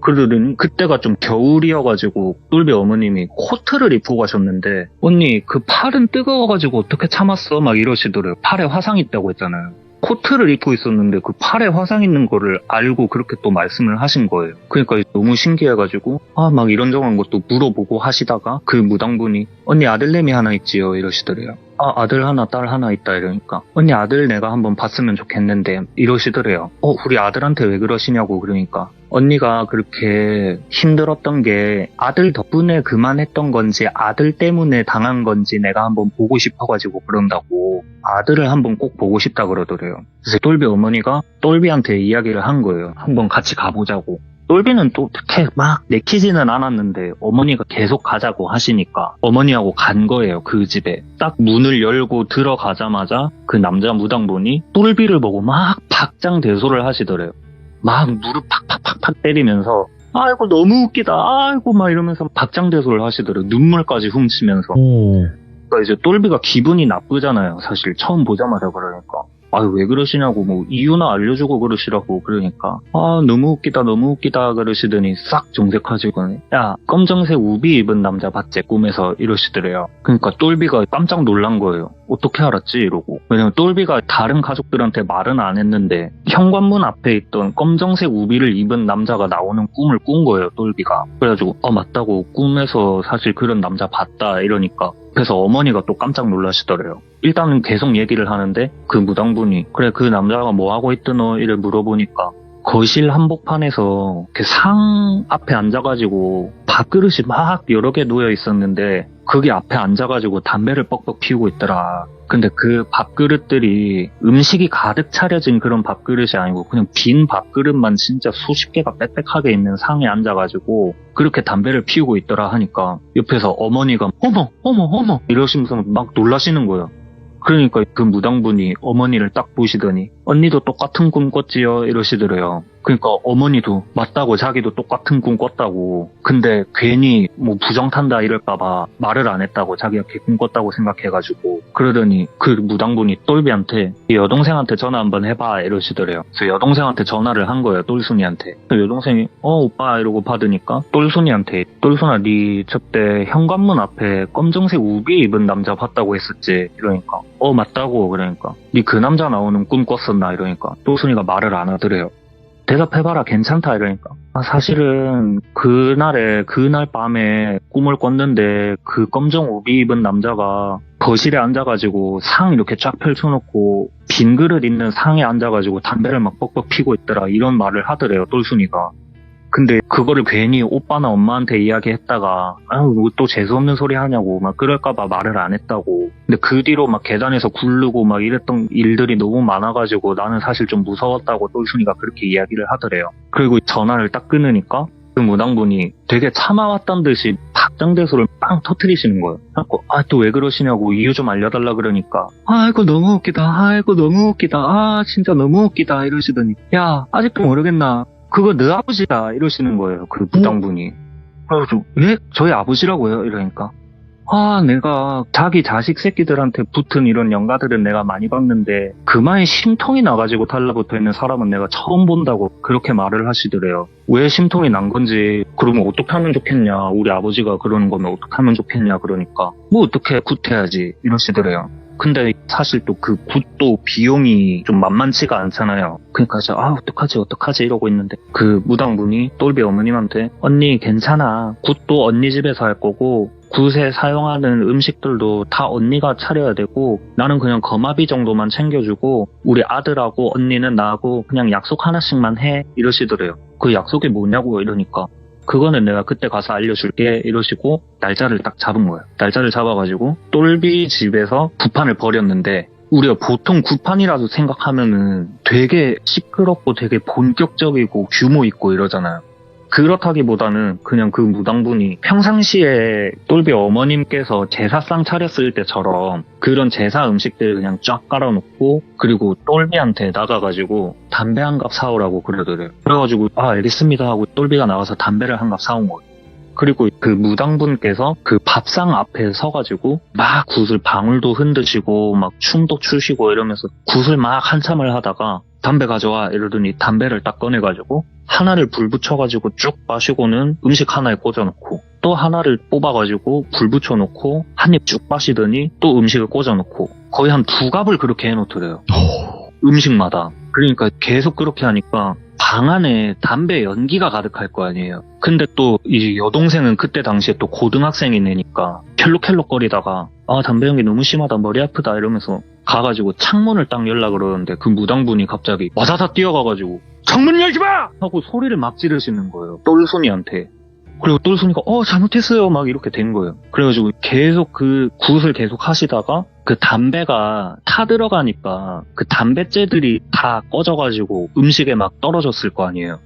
그러더니 그때가 좀 겨울이어가지고 똘비 어머님이 코트를 입고 가셨는데 언니 그 팔은 뜨거워가지고 어떻게 참았어? 막 이러시더래요. 팔에 화상 있다고 했잖아요. 코트를 입고 있었는데 그 팔에 화상 있는 거를 알고 그렇게 또 말씀을 하신 거예요. 그러니까 너무 신기해가지고 막 이런저런 것도 물어보고 하시다가 그 무당분이 언니 아들내미 하나 있지요 이러시더래요. 아들 하나 딸 하나 있다 이러니까 언니 아들 내가 한번 봤으면 좋겠는데 이러시더래요. 우리 아들한테 왜 그러시냐고 그러니까 언니가 그렇게 힘들었던 게 아들 덕분에 그만했던 건지 아들 때문에 당한 건지 내가 한번 보고 싶어가지고 그런다고 아들을 한번 꼭 보고 싶다 그러더래요. 그래서 똘비 어머니가 똘비한테 이야기를 한 거예요. 한번 같이 가보자고. 똘비는 또 그렇게 막 내키지는 않았는데 어머니가 계속 가자고 하시니까 어머니하고 간 거예요. 그 집에. 딱 문을 열고 들어가자마자 그 남자 무당분이 똘비를 보고 막 박장대소를 하시더래요. 막 무릎 팍팍팍팍 때리면서 아이고 너무 웃기다 아이고 막 이러면서 박장대소를 하시더래요. 눈물까지 훔치면서. 그러니까 이제 똘비가 기분이 나쁘잖아요. 사실 처음 보자마자 그러니까. 왜 그러시냐고 뭐 이유나 알려주고 그러시라고 그러니까 너무 웃기다 그러시더니 싹 정색하시고 야 검정색 우비 입은 남자 봤지 꿈에서 이러시더래요. 그러니까 똘비가 깜짝 놀란 거예요. 어떻게 알았지 이러고. 왜냐면 똘비가 다른 가족들한테 말은 안 했는데 현관문 앞에 있던 검정색 우비를 입은 남자가 나오는 꿈을 꾼 거예요. 똘비가. 그래가지고 맞다고 꿈에서 사실 그런 남자 봤다 이러니까 그래서 어머니가 또 깜짝 놀라시더래요. 일단은 계속 얘기를 하는데 그 무당분이 그래 그 남자가 뭐 하고 있더노 이래 물어보니까 거실 한복판에서 상 앞에 앉아가지고 밥그릇이 막 여러 개 놓여 있었는데 거기 앞에 앉아가지고 담배를 뻑뻑 피우고 있더라. 근데 그 밥그릇들이 음식이 가득 차려진 그런 밥그릇이 아니고 그냥 빈 밥그릇만 진짜 수십 개가 빽빽하게 있는 상에 앉아가지고 그렇게 담배를 피우고 있더라 하니까 옆에서 어머니가 어머 이러시면서 막 놀라시는 거예요. 그러니까 그 무당분이 어머니를 딱 보시더니 언니도 똑같은 꿈 꿨지요 이러시더래요. 그러니까 어머니도 맞다고 자기도 똑같은 꿈 꿨다고 근데 괜히 뭐 부정탄다 이럴까봐 말을 안 했다고 자기가 개꿈 꿨다고 생각해가지고 그러더니 그 무당분이 똘비한테 여동생한테 전화 한번 해봐 이러시더래요. 그래서 여동생한테 전화를 한 거예요. 똘순이한테. 여동생이 오빠 이러고 받으니까 똘순이한테 똘순아 니 저때 현관문 앞에 검정색 우비 입은 남자 봤다고 했었지 이러니까 맞다고 그러니까 니 그 남자 나오는 꿈 꿨었나 이러니까 똘순이가 말을 안 하더래요. 대답해봐라 괜찮다 이러니까 사실은 그날 밤에 꿈을 꿨는데 그 검정 우비 입은 남자가 거실에 앉아가지고 상 이렇게 쫙 펼쳐놓고 빈 그릇 있는 상에 앉아가지고 담배를 막 뻑뻑 피고 있더라 이런 말을 하더래요 똘순이가. 근데 그거를 괜히 오빠나 엄마한테 이야기했다가 뭐 또 재수없는 소리 하냐고 막 그럴까봐 말을 안 했다고. 근데 그 뒤로 막 계단에서 굴르고 막 이랬던 일들이 너무 많아가지고 나는 사실 좀 무서웠다고 똘순이가 그렇게 이야기를 하더래요. 그리고 전화를 딱 끊으니까 그 무당분이 되게 참아왔단 듯이 박장대소를 빵 터트리시는 거예요. 그래갖고 또 왜 그러시냐고 이유 좀 알려달라 그러니까 아이고 너무 웃기다 진짜 너무 웃기다 이러시더니 야 아직도 모르겠나 그거 너 아버지다 이러시는 거예요. 그 무당분이. 그래서 예? 저희 아버지라고요? 이러니까 내가 자기 자식 새끼들한테 붙은 이런 영가들은 내가 많이 봤는데 그마에 심통이 나가지고 달라붙어 있는 사람은 내가 처음 본다고 그렇게 말을 하시더래요. 왜 심통이 난 건지 그러면 어떻게 하면 좋겠냐 우리 아버지가 그러는 거면 어떻게 하면 좋겠냐 그러니까 뭐 어떻게 굿해야지 이러시더래요. 근데 사실 또 그 굿도 비용이 좀 만만치가 않잖아요. 그러니까 어떡하지 이러고 있는데 그 무당분이 똘비 어머님한테 언니 괜찮아 굿도 언니 집에서 할 거고 굿에 사용하는 음식들도 다 언니가 차려야 되고 나는 그냥 거마비 정도만 챙겨주고 우리 아들하고 언니는 나하고 그냥 약속 하나씩만 해 이러시더래요. 그 약속이 뭐냐고 이러니까 그거는 내가 그때 가서 알려줄게 이러시고 날짜를 딱 잡은 거예요. 날짜를 잡아가지고 똘비 집에서 부판을 버렸는데 우리가 보통 굿판이라도 생각하면은 되게 시끄럽고 되게 본격적이고 규모 있고 이러잖아요. 그렇다기보다는 그냥 그 무당분이 평상시에 똘비 어머님께서 제사상 차렸을 때처럼 그런 제사 음식들 그냥 쫙 깔아놓고 그리고 똘비한테 나가가지고 담배 한 갑 사오라고 그러더래요. 그래가지고 알겠습니다 하고 똘비가 나가서 담배를 한 갑 사온 거예요. 그리고 그 무당분께서 그 밥상 앞에 서가지고 막 굿을 방울도 흔드시고 막 춤도 추시고 이러면서 굿을 막 한참을 하다가 담배 가져와 이러더니 담배를 딱 꺼내가지고 하나를 불 붙여가지고 쭉 마시고는 음식 하나에 꽂아놓고 또 하나를 뽑아가지고 불 붙여놓고 한 입 쭉 마시더니 또 음식을 꽂아놓고 거의 한 2갑을 그렇게 해놓더래요. 음식마다. 그러니까 계속 그렇게 하니까 방 안에 담배 연기가 가득할 거 아니에요. 근데 또 이 여동생은 그때 당시에 또 고등학생이니까 켈록켈록거리다가 담배 연기 너무 심하다 머리 아프다 이러면서 가가지고 창문을 딱 열라 그러는데 그 무당분이 갑자기 와다다 뛰어가가지고 창문 열지 마! 하고 소리를 막 지르시는 거예요. 똘순이한테. 그리고 똘순이가 잘못했어요 막 이렇게 된 거예요. 그래가지고 계속 그 굿을 계속 하시다가 그 담배가 타 들어가니까 그 담뱃재들이 다 꺼져가지고 음식에 막 떨어졌을 거 아니에요.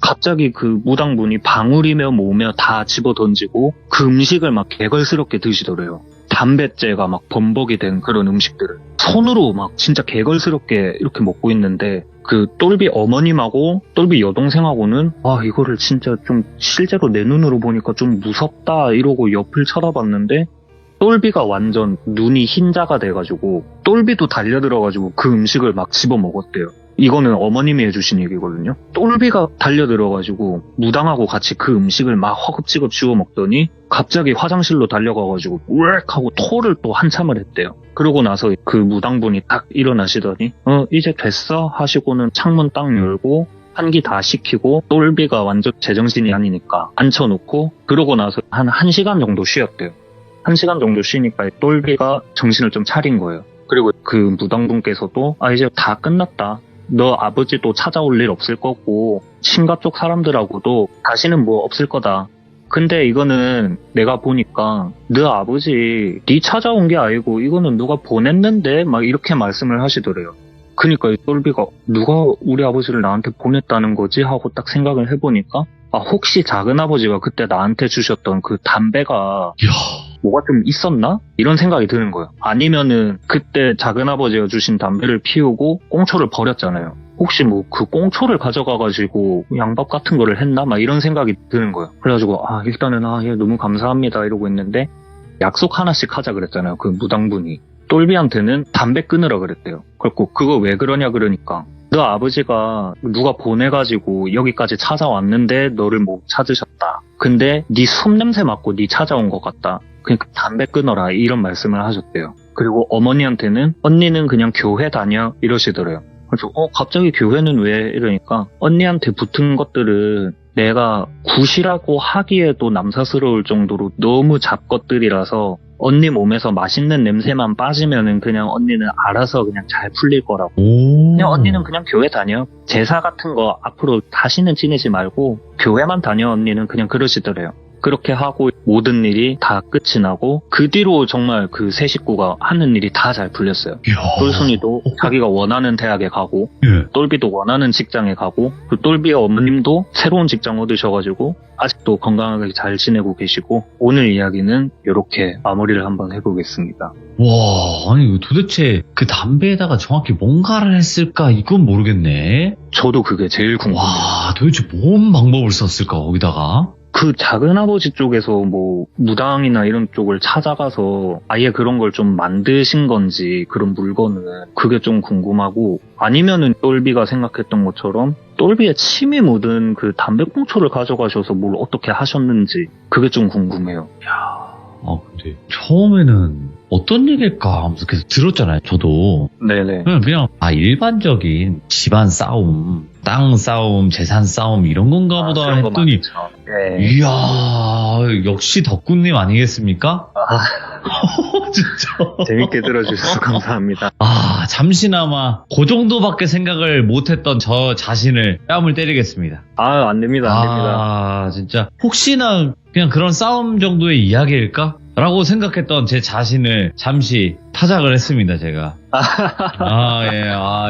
갑자기 그 무당분이 방울이며 뭐며 다 집어 던지고 그 음식을 막 개걸스럽게 드시더래요. 담뱃재가 막 범벅이 된 그런 음식들을 손으로 막 진짜 개걸스럽게 이렇게 먹고 있는데 그 똘비 어머님하고 똘비 여동생하고는 이거를 진짜 좀 실제로 내 눈으로 보니까 좀 무섭다 이러고 옆을 쳐다봤는데 똘비가 완전 눈이 흰자가 돼가지고 똘비도 달려들어가지고 그 음식을 막 집어 먹었대요. 이거는 어머님이 해주신 얘기거든요. 똘비가 달려들어가지고 무당하고 같이 그 음식을 막 허겁지겁 쥐워 먹더니 갑자기 화장실로 달려가가지고 우엑 하고 토를 또 한참을 했대요. 그러고 나서 그 무당분이 딱 일어나시더니 이제 됐어 하시고는 창문 딱 열고 환기 다 시키고 똘비가 완전 제정신이 아니니까 앉혀놓고 그러고 나서 한 1시간 정도 쉬었대요. 1시간 정도 쉬니까 똘비가 정신을 좀 차린 거예요. 그리고 그 무당분께서도 이제 다 끝났다. 너 아버지도 찾아올 일 없을 거고 친가 쪽 사람들하고도 다시는 뭐 없을 거다. 근데 이거는 내가 보니까 너 아버지 네 찾아온 게 아니고 이거는 누가 보냈는데 막 이렇게 말씀을 하시더래요. 그러니까 똘비가 누가 우리 아버지를 나한테 보냈다는 거지 하고 딱 생각을 해보니까 혹시 작은아버지가 그때 나한테 주셨던 그 담배가 뭐가 좀 있었나? 이런 생각이 드는 거예요. 아니면은 그때 작은아버지가 주신 담배를 피우고 꽁초를 버렸잖아요. 혹시 뭐 그 꽁초를 가져가가지고 양밥 같은 거를 했나? 막 이런 생각이 드는 거예요. 그래가지고 일단은 예, 너무 감사합니다 이러고 있는데 약속 하나씩 하자 그랬잖아요. 그 무당분이. 똘비한테는 담배 끊으라 그랬대요. 그래갖고 그거 왜 그러냐 그러니까 너 아버지가 누가 보내가지고 여기까지 찾아왔는데 너를 못 찾으셨다. 근데 네 숨냄새 맡고 네 찾아온 것 같다. 그러니까 담배 끊어라 이런 말씀을 하셨대요. 그리고 어머니한테는 언니는 그냥 교회 다녀 이러시더래요. 그래서 갑자기 교회는 왜 이러니까 언니한테 붙은 것들은 내가 굿이라고 하기에도 남사스러울 정도로 너무 잡것들이라서 언니 몸에서 맛있는 냄새만 빠지면은 그냥 언니는 알아서 그냥 잘 풀릴 거라고. 그냥 언니는 그냥 교회 다녀. 제사 같은 거 앞으로 다시는 지내지 말고 교회만 다녀 언니는 그냥 그러시더래요. 그렇게 하고 모든 일이 다 끝이 나고 그 뒤로 정말 그 세 식구가 하는 일이 다 잘 풀렸어요. 똘순이도 자기가 원하는 대학에 가고 똘비도 원하는 직장에 가고 그 똘비의 어머님도 새로운 직장 얻으셔가지고 아직도 건강하게 잘 지내고 계시고 오늘 이야기는 이렇게 마무리를 한번 해보겠습니다. 와, 아니 도대체 그 담배에다가 정확히 뭔가를 했을까 이건 모르겠네. 저도 그게 제일 궁금해요. 와, 도대체 뭔 방법을 썼을까 거기다가? 그 작은아버지 쪽에서 뭐 무당이나 이런 쪽을 찾아가서 아예 그런 걸 좀 만드신 건지 그런 물건은 그게 좀 궁금하고 아니면은 똘비가 생각했던 것처럼 똘비에 침이 묻은 그 담배꽁초를 가져가셔서 뭘 어떻게 하셨는지 그게 좀 궁금해요. 근데 처음에는 어떤 얘기일까 하면서 계속 들었잖아요, 저도. 네네. 그냥 일반적인 집안 싸움, 땅 싸움, 재산 싸움 이런 건가 보다 했더니 네. 이야, 역시 덕구님 아니겠습니까? 진짜. 재밌게 들어주셔서 감사합니다. 잠시나마 그 정도밖에 생각을 못했던 저 자신을 뺨을 때리겠습니다. 안 됩니다, 안 됩니다. 진짜. 혹시나 그냥 그런 싸움 정도의 이야기일까? 라고 생각했던 제 자신을 잠시 타작을 했습니다, 제가.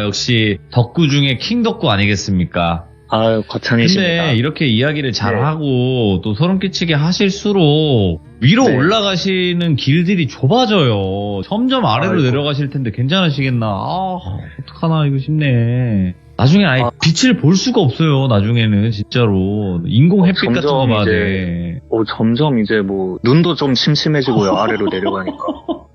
역시 덕구 중에 킹 덕구 아니겠습니까? 아유, 과찬이십니다. 근데 이렇게 이야기를 잘하고 또 소름 끼치게 하실수록 위로 네. 올라가시는 길들이 좁아져요. 점점 아래로 아이고. 내려가실 텐데 괜찮으시겠나? 어떡하나, 이거 쉽네. 나중에 아예 빛을 볼 수가 없어요, 나중에는, 진짜로. 인공 햇빛 같은 거 점점 봐야 이제 돼. 점점 이제 뭐, 눈도 좀 침침해지고요, 아래로 내려가니까.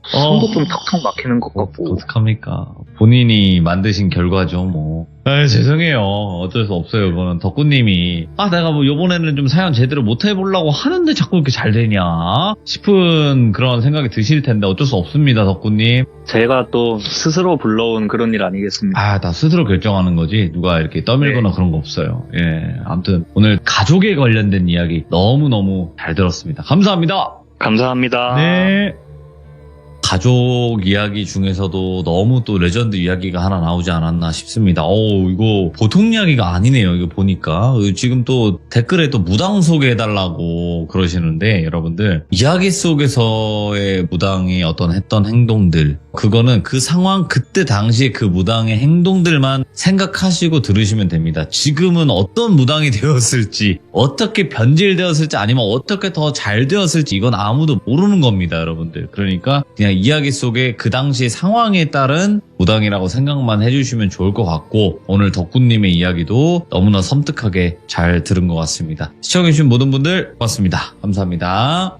손도 좀 턱턱 막히는 것 같고. 어떡합니까? 본인이 만드신 결과죠, 뭐. 죄송해요. 어쩔 수 없어요. 그거는 덕구님이 내가 뭐 요번에는 좀 사연 제대로 못 해보려고 하는데 자꾸 이렇게 잘 되냐 싶은 그런 생각이 드실 텐데 어쩔 수 없습니다, 덕구님. 제가 또 스스로 불러온 그런 일 아니겠습니까? 다 스스로 결정하는 거지 누가 이렇게 떠밀거나 그런 거 없어요. 아무튼 오늘 가족에 관련된 이야기 너무너무 잘 들었습니다. 감사합니다. 감사합니다. 네. 가족 이야기 중에서도 너무 또 레전드 이야기가 하나 나오지 않았나 싶습니다. 이거 보통 이야기가 아니네요. 이거 보니까. 지금 또 댓글에 또 무당 소개해달라고 그러시는데, 여러분들. 이야기 속에서의 무당이 했던 행동들, 그거는 그 상황, 그때 당시에 그 무당의 행동들만 생각하시고 들으시면 됩니다. 지금은 어떤 무당이 되었을지, 어떻게 변질되었을지, 아니면 어떻게 더 잘 되었을지, 이건 아무도 모르는 겁니다, 여러분들. 그러니까 그냥 이야기 속에 그 당시 상황에 따른 무당이라고 생각만 해주시면 좋을 것 같고, 오늘 덕구님의 이야기도 너무나 섬뜩하게 잘 들은 것 같습니다. 시청해주신 모든 분들 고맙습니다. 감사합니다.